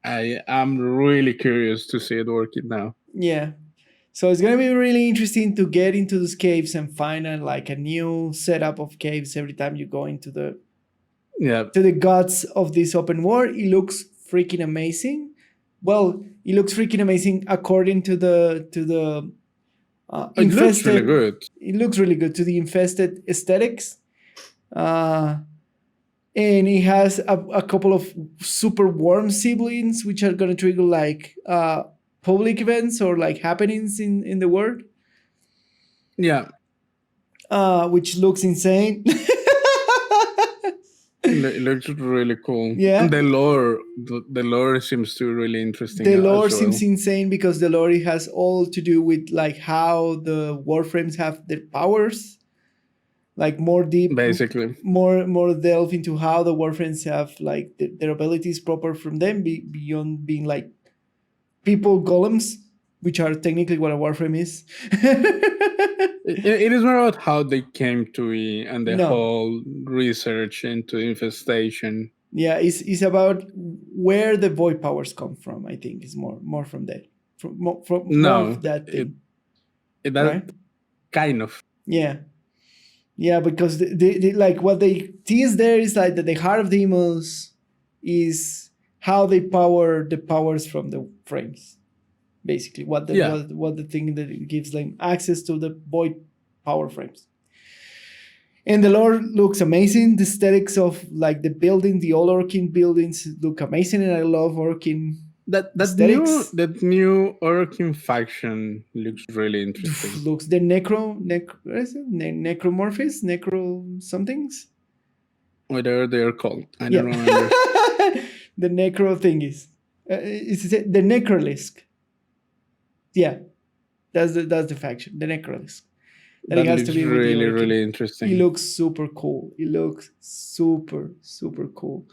I am really curious to see it working now. Yeah. So it's going to be really interesting to get into those caves and find a new setup of caves every time you go into the guts of this open world. It looks freaking amazing. Well, it looks freaking amazing according to the it looks really good. It looks really good to the Infested aesthetics. And it has a couple of super warm siblings, which are going to trigger like public events or like happenings in the world. Yeah. Which looks insane. It looks really cool. Yeah. And the lore seems to be really interesting. The lore seems insane because the lore has all to do with like how the Warframes have their powers. Like more deep, basically, more delve into how the Warframes have like their abilities proper from them beyond being like people golems. which are technically what a Warframe is. It is more about how they came to be and the No. whole research into infestation. Yeah, it's about where the void powers come from. I think it's more from that, more of that thing. That right? kind of. Yeah, because the like what they tease there is like that the Hearth of Deimos is how they power the powers from the frames. Basically, what the thing that gives them access to the void power frames. And the lore looks amazing. The aesthetics of like the building, the old Orkin buildings look amazing, and I love Orkin aesthetics. That new Orkin faction looks really interesting. Looks the necromorphs, necro somethings. Whatever they are called, I don't remember. The necro thingies. Is it the necrolisk? Yeah, that's the faction, the necrolisk. That has to be really interesting. It looks super cool. It looks super cool,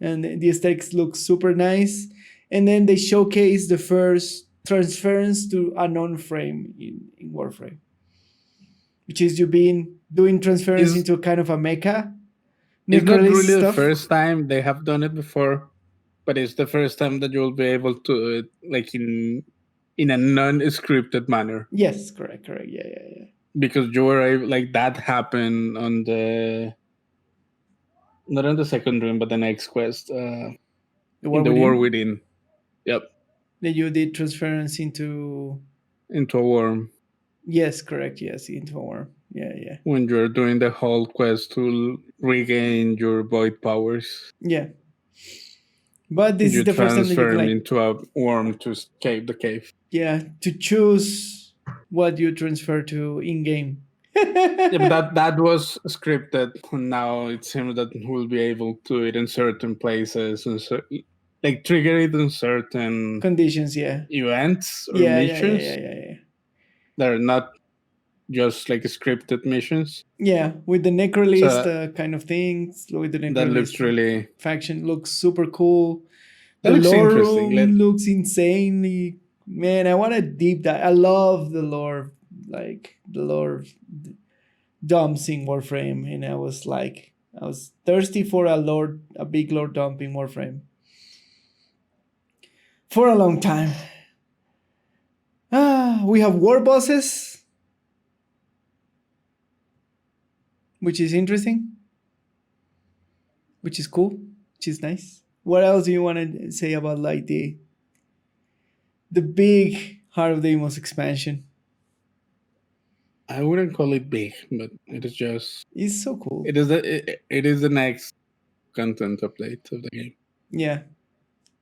and the aesthetics look super nice. And then they showcase the first transference to a non-frame in Warframe, which is you being doing transference into kind of a mecha. It's not really the first time. They have done it before, but it's the first time that you'll be able to do it like in a non-scripted manner. Yes, correct. Yeah. Because you were able, like that happened on the not on the second room, but the next quest. In the War Within. Yep. That you did transference into a worm. Yes, correct. Yes, into a worm. Yeah. When you're doing the whole quest to regain your void powers. Yeah. But this is the first time that you transfer into a worm to escape the cave. Yeah, to choose what you transfer to in game. But that was scripted. Now it seems that we'll be able to do it in certain places and like trigger it in certain conditions, events or missions. Yeah. They're not just like scripted missions. Yeah, with the necrolist kind of things. With the necrolist that looks really faction looks super cool. That the looks lore interesting. Room looks insanely. Man, I want to deep dive. I love the lore, like the lore dumps in Warframe, and I was thirsty for a big lore dump in Warframe for a long time. We have war bosses, which is interesting, which is cool, which is nice. What else do you want to say about like the big Hearth of Deimos expansion? I wouldn't call it big, but it is just. It's so cool. It is the next content update of the game. Yeah.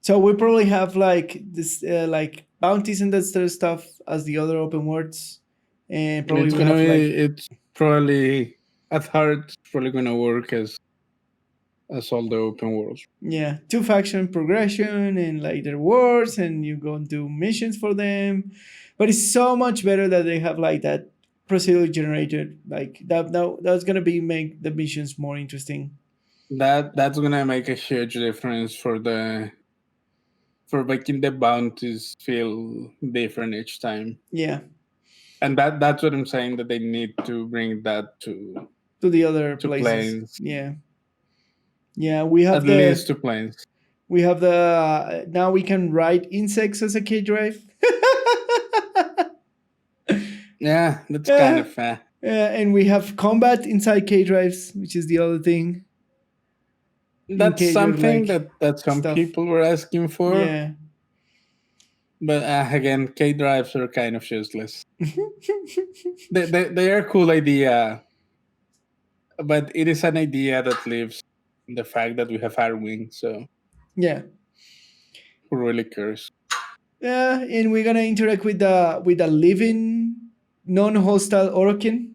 So we probably have like this like bounties and that sort of stuff as the other open worlds, and probably it's probably at heart. It's probably gonna work as all the open worlds. Yeah, 2 faction progression and like their wars, and you go and do missions for them. But it's so much better that they have like that procedurally generated, like that's gonna make the missions more interesting. That's gonna make a huge difference for making the bounties feel different each time. Yeah. And that's what I'm saying, that they need to bring that to the other places. Planes. Yeah, we have at least 2 planes. We have now we can write insects as a K drive. Yeah, that's kind of fair. And we have combat inside K drives, which is the other thing. That's something that some people were asking for. Yeah. But again, K drives are kind of useless. they are a cool idea, but it is an idea that lives in the fact that we have Arwing. So yeah, who really cares? Yeah, and we're gonna interact with a living, non-hostile Orokin.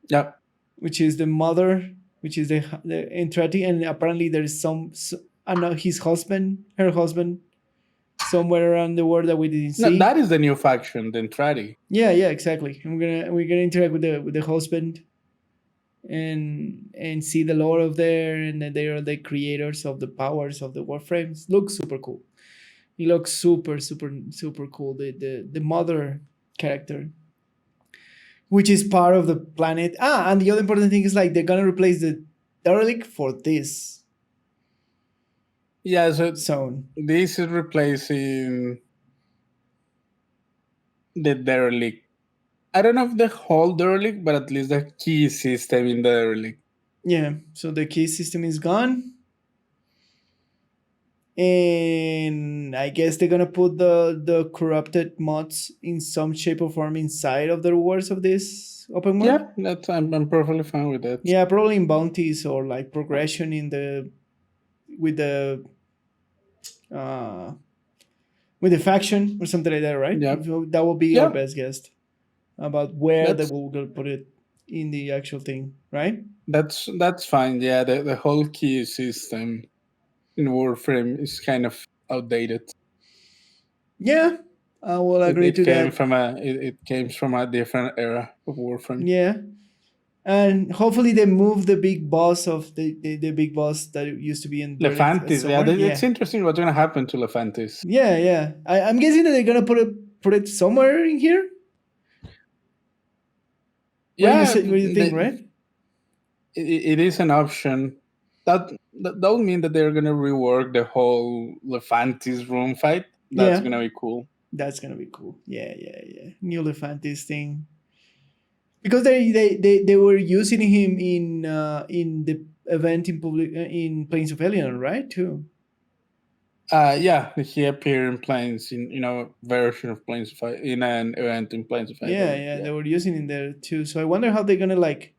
Yeah, which is the mother, which is the Entrati, and apparently there is her husband, somewhere around the world that we didn't see. No, that is the new faction, the Entrati. Yeah, exactly. And we're gonna interact with the husband, and see the lore of there, and that they are the creators of the powers of the Warframes. Looks super cool. He looks super cool. The mother character, which is part of the planet. And the other important thing is like they're gonna replace the derelict for this Yeah, so zone. this is replacing the derelict. I don't know if the whole derelict, but at least the key system in the derelict. Yeah, so the key system is gone. And I guess they're gonna put the corrupted mods in some shape or form inside of the rewards of this open world. Yeah, I'm perfectly fine with that. Yeah, probably in bounties or like progression with the uh with the faction or something like that, right? Yeah. So that will be our Yeah. best guess about where they That's will put it in the actual thing, right? that's fine. Yeah, the whole key system in Warframe is kind of outdated. Yeah, I will agree It to came that. from it came from a different era of Warframe. Yeah, and hopefully they move the big boss of the big boss that used to be in Derelict Lefantis, yeah, somewhere. it's interesting what's gonna happen to Lefantis. Yeah. I'm guessing that they're gonna put it somewhere in here. Yeah, What do you think, right? it is an option. That would mean that they're gonna rework the whole Lefantis room fight. That's Yeah, gonna be cool. that's gonna be cool. Yeah. New Lefantis thing. Because they were using him in the event in public in Plains of Alien, right? Too. Yeah, he appeared in Planes in version of Planes of in an event in Planes of Yeah, they were using in there too. So I wonder how they're gonna like.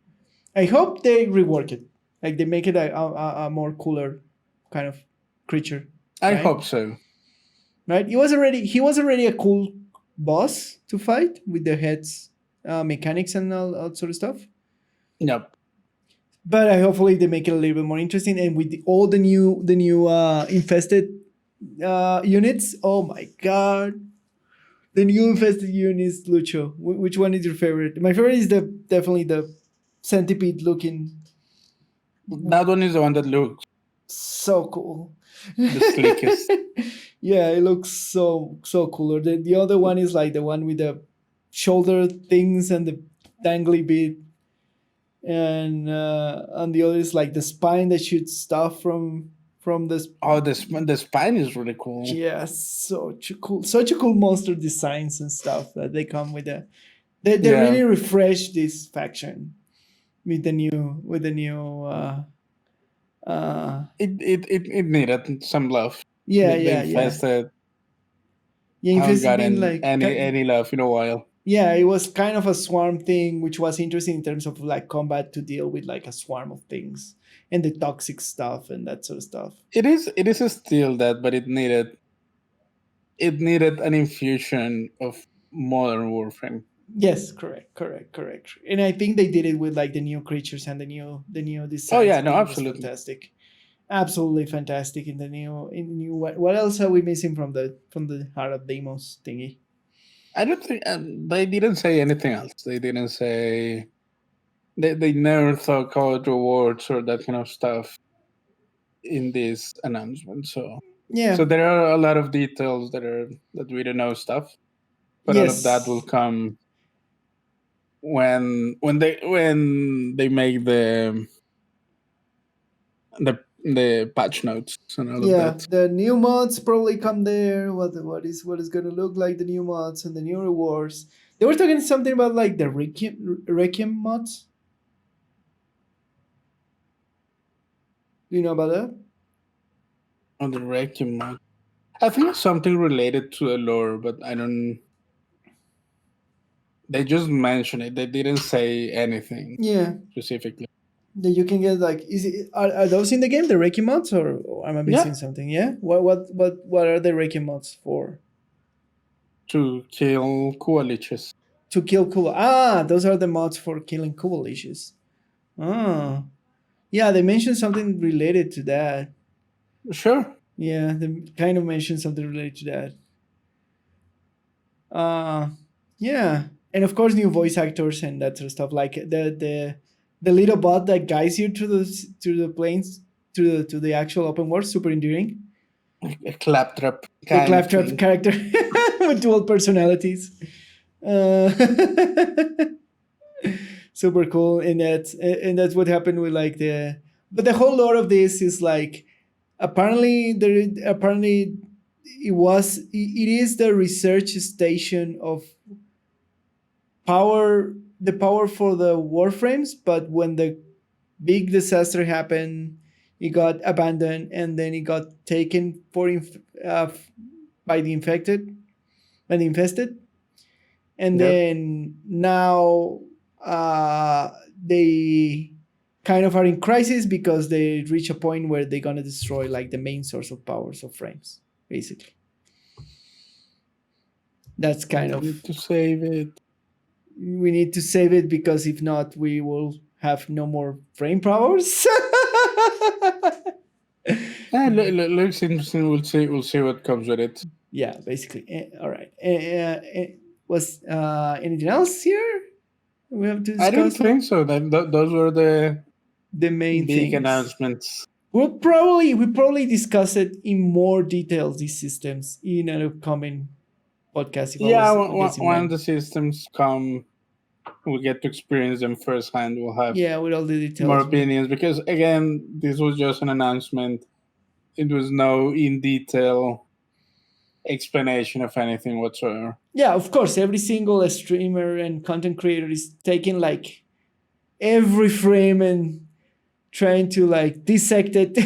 I hope they rework it, like they make it a more cooler kind of creature. I right? hope so. Right? He was already a cool boss to fight with the heads, mechanics and all sort of stuff. Yep. But I hopefully they make it a little bit more interesting, and with all the new infested units. Oh my god, the new infested units, Lucho. Which one is your favorite? My favorite is definitely the centipede looking. That one is the one that looks So cool. the slickest. Yeah, it looks so cooler. The other one is like the one with the shoulder things and the dangly bit, and the other is like the spine that shoots stuff from the. Oh, the spine is really cool. Yeah, such a cool monster designs and stuff that they come with. They really refresh this faction with the new It needed some love. Yeah. Infested. Yeah, Haven't Infested been gotten like any love in a while. Yeah, it was kind of a swarm thing, which was interesting in terms of like combat to deal with like a swarm of things and the toxic stuff and that sort of stuff. It is still that, but it needed an infusion of modern Warframe. Yes, correct. And I think they did it with like the new creatures and the new designs. Oh yeah, I no, think it was absolutely. fantastic. Absolutely fantastic in the new what else are we missing from the Hearth of Deimos thingy? I don't think they didn't say anything else. They didn't say they never thought Call rewards or that kind of stuff in this announcement. So Yeah. So there are a lot of details that we don't know stuff, but all of that will come when they make the patch notes and all of that. The new mods probably come there. What is gonna look like the new mods and the new rewards. They were talking something about like the Requiem mods. Do you know about that? On the Requiem mod, I think it's something related to the lore, but I don't. They just mentioned it. They didn't say anything. Specifically. That you can get like are those in the game, the Reiki mods, or am I missing something? Yeah. What are the Reiki mods for? To kill Kualiches. To kill those are the mods for killing Kualiches. Ah. Yeah, they mentioned something related to that. Sure. Yeah, they kind of mentioned something related to that. Yeah. And of course new voice actors and that sort of stuff. Like the little bot that guides you to the planes to the actual open world, super endearing. a claptrap The kind of claptrap thing. character with dual personalities. Uh, super cool, and that's what happened with like the. But the whole lore of this is like apparently it is the research station of the power for the warframes, but when the big disaster happened, it got abandoned, and then it got taken by the infested, and Yep. then now they kind of are in crisis because they reach a point where they're gonna destroy like the main source of powers of frames, basically. That's kind of, Need to save it. we need to save it, because if not, we will have no more frame powers. Looks interesting. We'll see. We'll see what comes with it. Yeah, basically. All right. Was anything else here we have to discuss? I don't think so. Those were the main big things. announcements. We probably discuss it in more detail, these systems, in an upcoming podcast. When the systems come, we'll get to experience them firsthand. We'll have with all the details, more opinions, because again, this was just an announcement. It was no in detail explanation of anything whatsoever. Yeah, of course, every single streamer and content creator is taking like every frame and trying to like dissect it.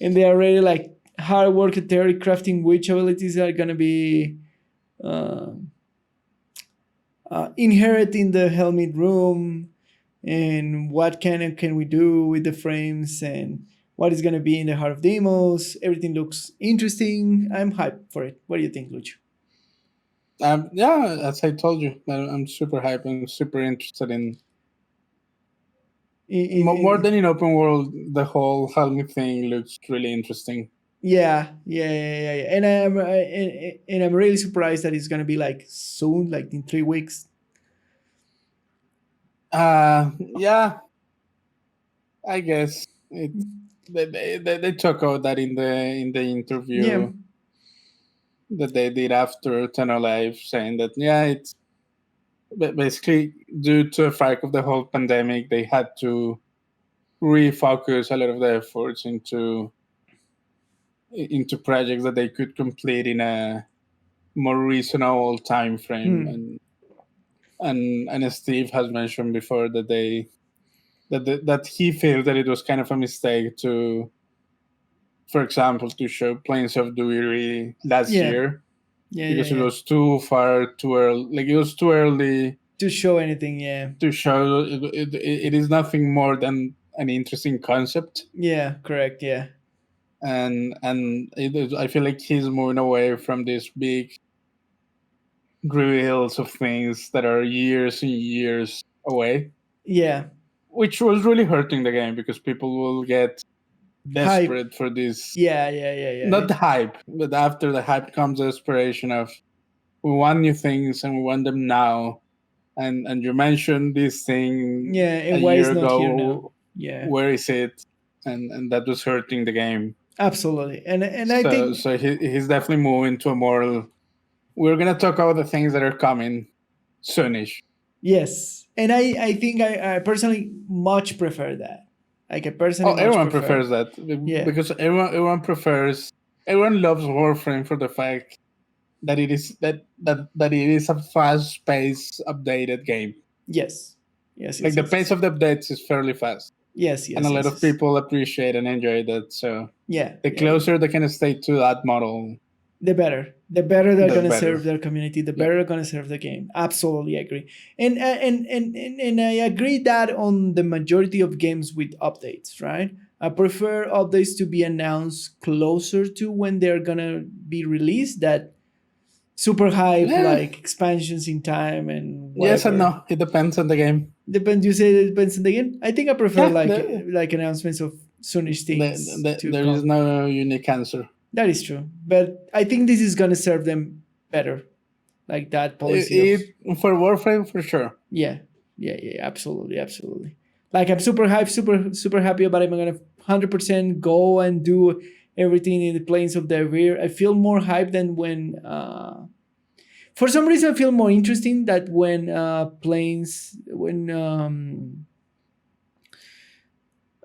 And they are already like hard work at theory crafting which abilities are going to be inherent in the helmet room, and what can we do with the frames, and what is going to be in the Hearth of Deimos. Everything looks interesting. I'm hyped for it. What do you think, Lucho? Yeah, as I told you, I'm super hyped. I'm super interested in more than in open world. The whole helmet thing looks really interesting. Yeah. And I'm really surprised that it's gonna be like soon, like in 3 weeks. Yeah, I guess they talk about that in the interview that they did after TennoLIVE, saying that it's basically due to the fact of the whole pandemic, they had to refocus a lot of their efforts into projects that they could complete in a more reasonable time frame. And Steve has mentioned before that that he feels that it was kind of a mistake to, for example, to show Planes of Duiri last year, because it was too early. Like, it was too early to show anything. To show it is nothing more than an interesting concept. Yeah, correct. Yeah. And I feel like he's moving away from these big reveals of things that are years and years away. Yeah. Which was really hurting the game, because people will get desperate for this. Yeah. Not the hype, but after the hype comes the desperation of, we want new things and we want them now. And you mentioned this thing and a why year is not ago. Here now? Yeah. Where is it? And that was hurting the game. Absolutely. And I think so. He's definitely moving to a more. We're gonna talk about the things that are coming soonish. Yes, and I think I personally much prefer that. Like, I personally. Everyone prefers that. Yeah. Because everyone loves Warframe for the fact that it is that it is a fast-paced, updated game. Yes. The pace of the updates is fairly fast. Yes. And a lot of people appreciate and enjoy that. So the closer they can stay to that model, the better. The better they're gonna serve their community. The better they're gonna serve the game. Absolutely agree. And I agree that on the majority of games with updates, right? I prefer updates to be announced closer to when they're gonna be released. That super hype, like expansions in time and whatever. Yes and no. It depends on the game. You say it depends on the game? I think I prefer like announcements of soonish things. There is no unique answer. That is true. But I think this is going to serve them better. Like that policy. For Warframe, for sure. Yeah. Absolutely. Like, I'm super hyped, super happy about it. I'm going to 100% go and do everything in the Plains of Diverir. I feel more hyped than when. For some reason, I feel more interesting that when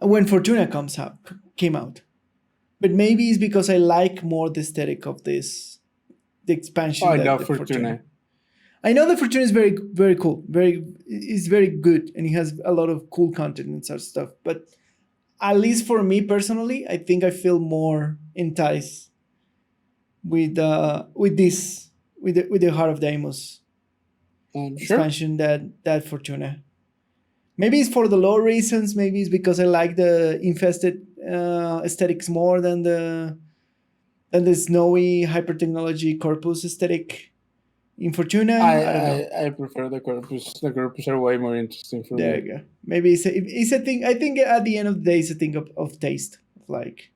when Fortuna came out. But maybe it's because I like more the aesthetic of the expansion I that love the Fortuna. Fortuna. I know the Fortuna is very very cool, is very good, and it has a lot of cool content and such stuff. But at least for me personally, I think I feel more enticed with the Heart of Deimos Sure. expansion that Fortuna. Maybe it's for the low reasons. Maybe it's because I like the Infested aesthetics more than the snowy hyper technology corpus aesthetic in Fortuna. I don't know. I prefer the corpus. The corpus are way more interesting for There me. you go. Maybe it's a thing. I think at the end of the day, it's a thing of taste, of like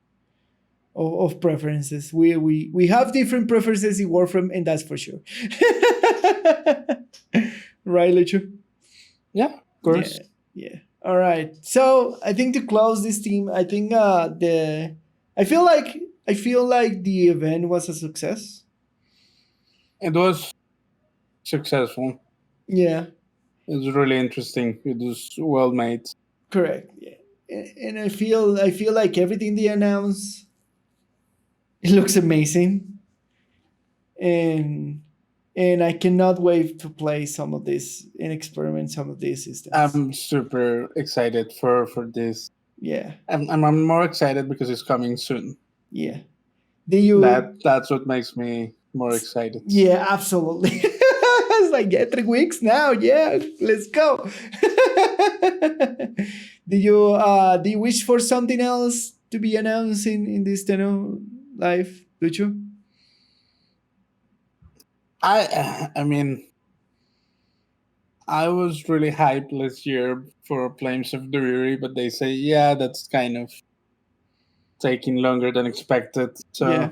of preferences. We have different preferences in Warframe, and that's for sure. Right, Lucho? Yeah, of course. Yeah. All right. So I think to close this team, I think I feel like the event was a success. It was successful. Yeah. It was really interesting. It was well made. Correct. Yeah. And I feel like everything they announced, it looks amazing. And I cannot wait to play some of this and experiment some of these systems. I'm super excited for this. Yeah. I'm more excited because it's coming soon. Yeah. That's what makes me more excited. Yeah, absolutely. It's like, yeah, 3 weeks now. Yeah, let's go. Do you wish for something else to be announced in this TennoLIVE, Lucho? I mean, I was really hyped last year for Flames of Dreary, but they say, yeah, that's kind of taking longer than expected. So Yeah.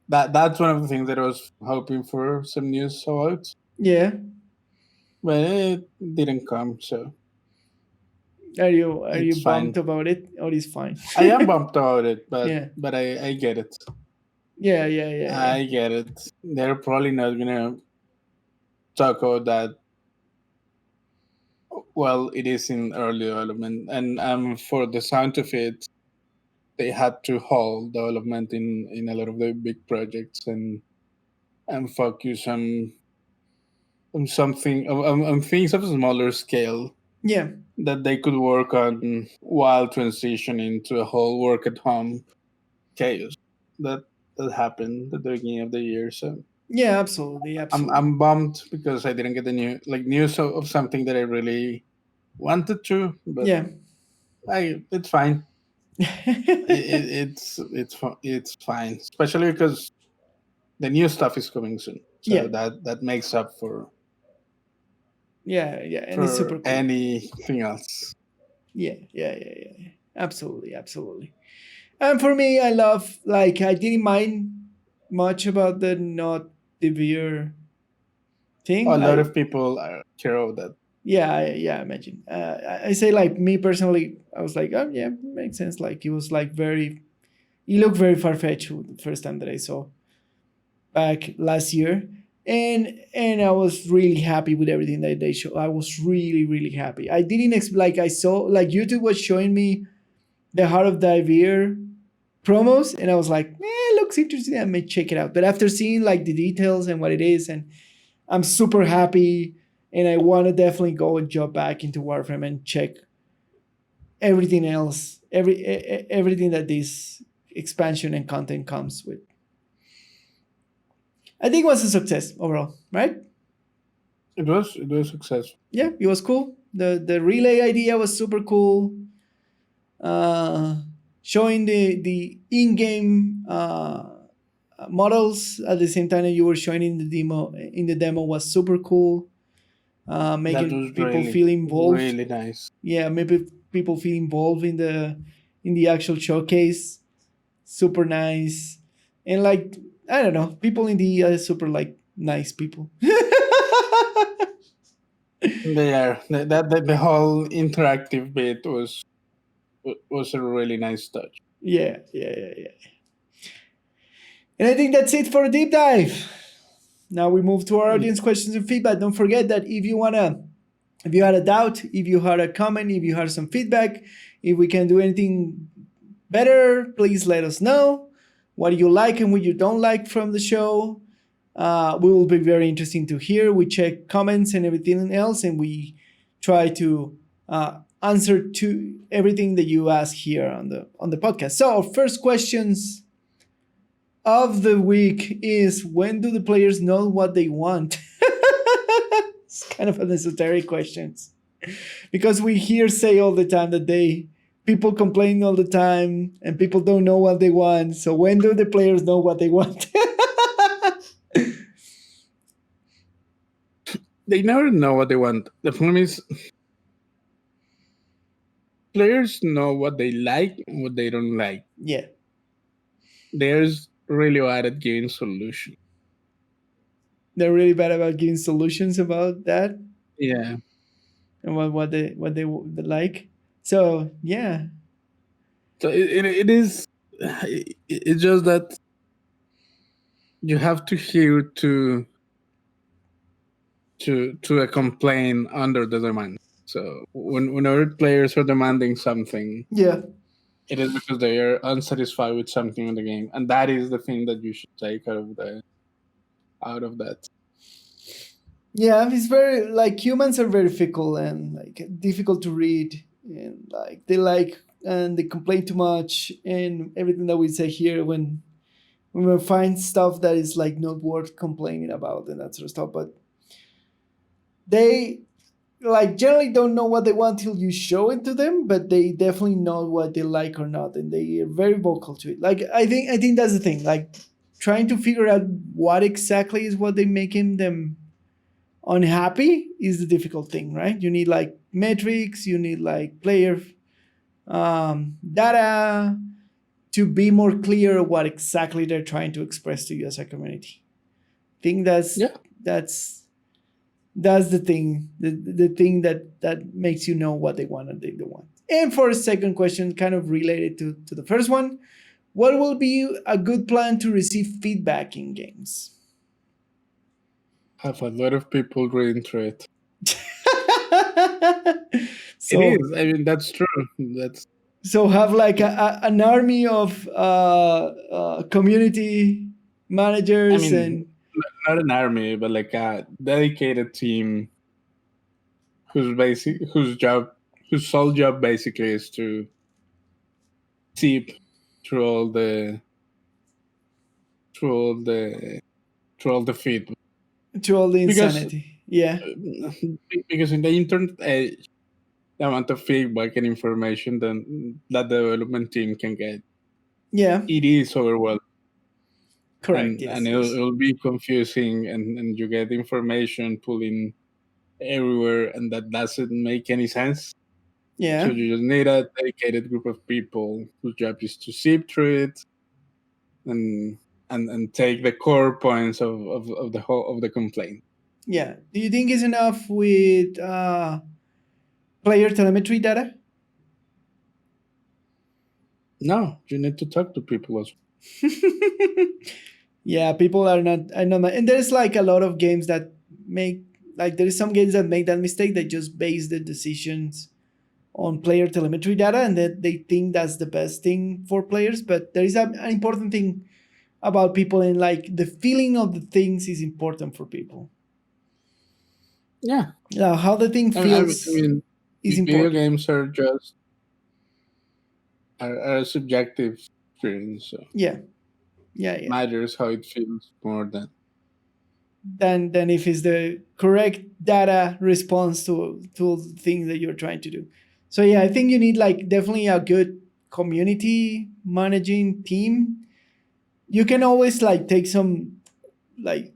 that's one of the things that I was hoping for some news about. Yeah. But it didn't come, so Are you it's bummed fine. about it, or is fine? I am bummed about it, but Yeah. but I get it. Yeah. I get it. They're probably not gonna talk about that. Well, it is in early development, and for the sound of it, they had to halt development in a lot of the big projects and focus on something on things of a smaller scale Yeah. that they could work on while transitioning to a whole work at home chaos that happened at the beginning of the year. So Yeah, absolutely. I'm bummed because I didn't get the news of something that I really wanted to, but Yeah. it's fine. It's fine, especially because the new stuff is coming soon, so Yeah. that makes up for Yeah, and it's super cool. anything else. Yeah. Absolutely. And for me, I love, like, I didn't mind much about the not the beer thing. A lot of people care about that. Yeah, I imagine. I say, like, me personally, I was like, oh yeah, makes sense. Like, it was like it looked very far fetched the first time that I saw back last year, and I was really happy with everything that they showed. I was really happy. I didn't like, I saw, like, YouTube was showing me the Heart of Diverir promos, and I was like, it looks interesting. I may check it out. But after seeing, like, the details and what it is, and I'm super happy, and I want to definitely go and jump back into Warframe and check everything else, everything that this expansion and content comes with. I think it was a success overall, right? It was successful. Yeah, it was cool. The relay idea was super cool. Showing the in-game models at the same time that you were showing in the demo was super cool. Making people feel involved. Really nice. Yeah, maybe people feel involved in the actual showcase. Super nice. And, like, I don't know, people in the super, like, nice people. They are. The whole interactive bit was a really nice touch. Yeah. And I think that's it for a deep dive. Now we move to our audience questions and feedback. Don't forget that if you had a doubt, if you had a comment, if you had some feedback, if we can do anything better, please let us know what you like and what you don't like from the show. We will be very interesting to hear. We check comments and everything else, and we try to answer to everything that you ask here on the podcast. So our first questions of the week is, when do the players know what they want? It's kind of an esoteric questions, because we hear say all the time that people complain all the time and people don't know what they want. So when do the players know what they want? They never know what they want. The problem is, players know what they like and what they don't like. Yeah. There's really bad at giving solutions. They're really bad about giving solutions about that. Yeah. And what they like. So yeah. So it is. It's just that you have to hear to a complaint under the demand. So whenever players are demanding something, Yeah. it is because they are unsatisfied with something in the game, and that is the thing that you should take out of that. Yeah, it's very, like, humans are very fickle and like difficult to read, and like they like and they complain too much, and everything that we say here when we find stuff that is like not worth complaining about and that sort of stuff. But they like generally don't know what they want till you show it to them, but they definitely know what they like or not, and they are very vocal to it. Like I think that's the thing. Like trying to figure out what exactly is what they making them unhappy is the difficult thing, right? You need like metrics, you need like player data to be more clear what exactly they're trying to express to you as a community. I think that's the thing, the thing that makes you know what they want and they don't want. And for a second question, kind of related to the first one, what will be a good plan to receive feedback in games? Have a lot of people reading through it. So, it is. I mean, that's true. So have like an army of community managers. I mean, and not an army, but like a dedicated team whose sole job basically is to sift through all the feed. To all the insanity. Because in the internet age, the amount of feedback and information that the development team can get, it is overwhelming. Correct. And it'll be confusing, and you get information pulling everywhere, and that doesn't make any sense. Yeah. So you just need a dedicated group of people whose job is to sift through it and take the core points of the complaint. Yeah. Do you think it's enough with player telemetry data? No, you need to talk to people as well. Yeah, people are not, and there's like a lot of games that there is some games that make that mistake. They just base the decisions on player telemetry data, and that they think that's the best thing for players. But there is an important thing about people, and like the feeling of the things is important for people. Yeah. How the thing feels is important. Video games are just a subjective experience. So yeah. Matters how it feels more than if it's the correct data response to the thing that you're trying to do. So yeah, I think you need like definitely a good community managing team. You can always like take some like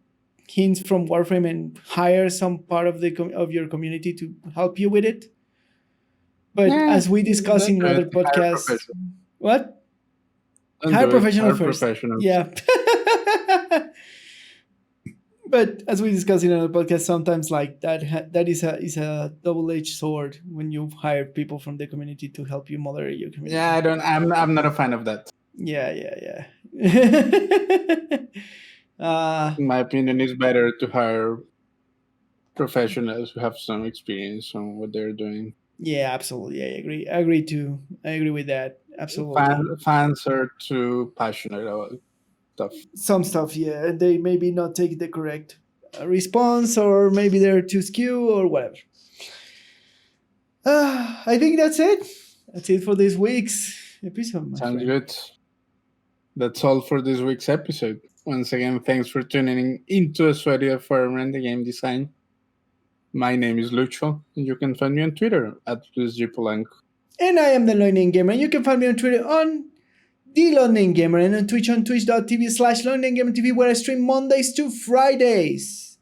hints from Warframe and hire some part of your community to help you with it. But as we discussed in other podcasts, what? Hire professional first. Yeah. But as we discussed in another podcast, sometimes like that is a double-edged sword when you hire people from the community to help you moderate your community. Yeah, I'm not a fan of that. Yeah. In my opinion, it's better to hire professionals who have some experience on what they're doing. Yeah, absolutely. I agree too. I agree with that. Absolutely. Fans are too passionate about stuff. Some stuff, yeah, and they maybe not take the correct response, or maybe they're too skew or whatever. I think that's it. That's it for this week's episode. Sounds good. That's all for this week's episode. Once again, thanks for tuning into A Sweaty and the Farmer and the Game Design. My name is Lucho, and you can find me on Twitter at @LuisGPolanco. And I am the Lone Gamer. You can find me on Twitter on The Lone Gamer and on Twitch on twitch.tv/LoneNameGamerTV, where I stream Mondays to Fridays.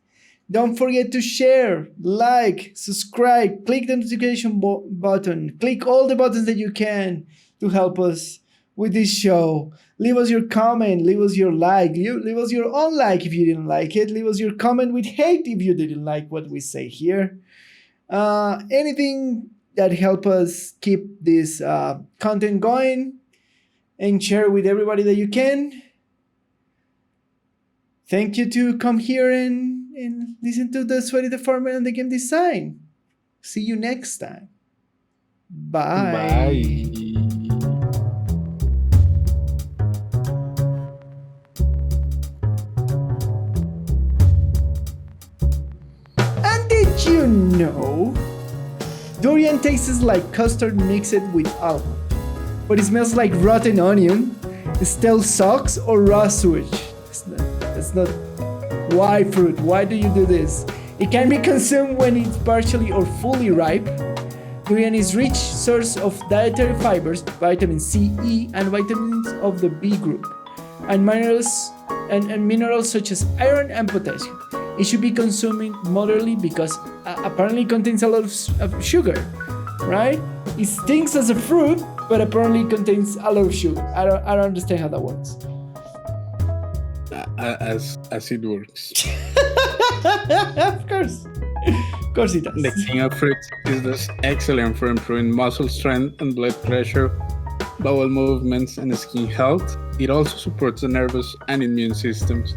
Don't forget to share, like, subscribe, click the notification button, click all the buttons that you can to help us with this show. Leave us your comment, leave us your like, leave us your own like if you didn't like it, leave us your comment with hate if you didn't like what we say here. Anything that help us keep this content going, and share with everybody that you can. Thank you to come here and listen to the Sweaty the Farmer and the Game Design. See you next time. Bye. And did you know durian tastes like custard mixed with almond, but it smells like rotten onion, stale socks, or raw sewage? That's not. Why fruit? Why do you do this? It can be consumed when it's partially or fully ripe. Durian is rich source of dietary fibers, vitamin C, E, and vitamins of the B group, and minerals such as iron and potassium. It should be consumed moderately because apparently it contains a lot of sugar, right? It stinks as a fruit, but apparently it contains a lot of sugar. I don't understand how that works. As it works. Of course it does. The king of fruits is thus excellent for improving muscle strength and blood pressure, bowel movements, and skin health. It also supports the nervous and immune systems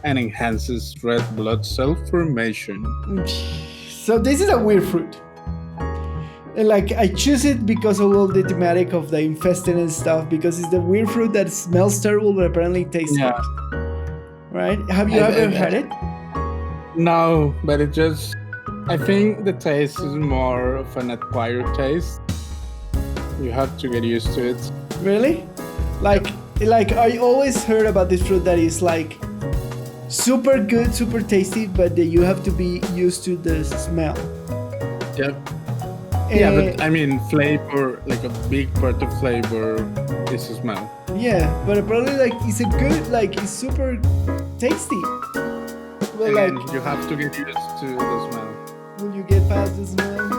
and enhances red blood cell formation. So this is a weird fruit. Like, I choose it because of all the thematic of the Infested and stuff, because it's the weird fruit that smells terrible but apparently tastes good. Right? Have you ever had it? No, but I think the taste is more of an acquired taste. You have to get used to it. Really? Like I always heard about this fruit that is like super good, super tasty, but you have to be used to the smell. Yep. Yeah, but I mean, flavor, like a big part of flavor is the smell. Yeah, but apparently, like, it's super tasty. But again, you have to get used to the smell. Will you get past the smell?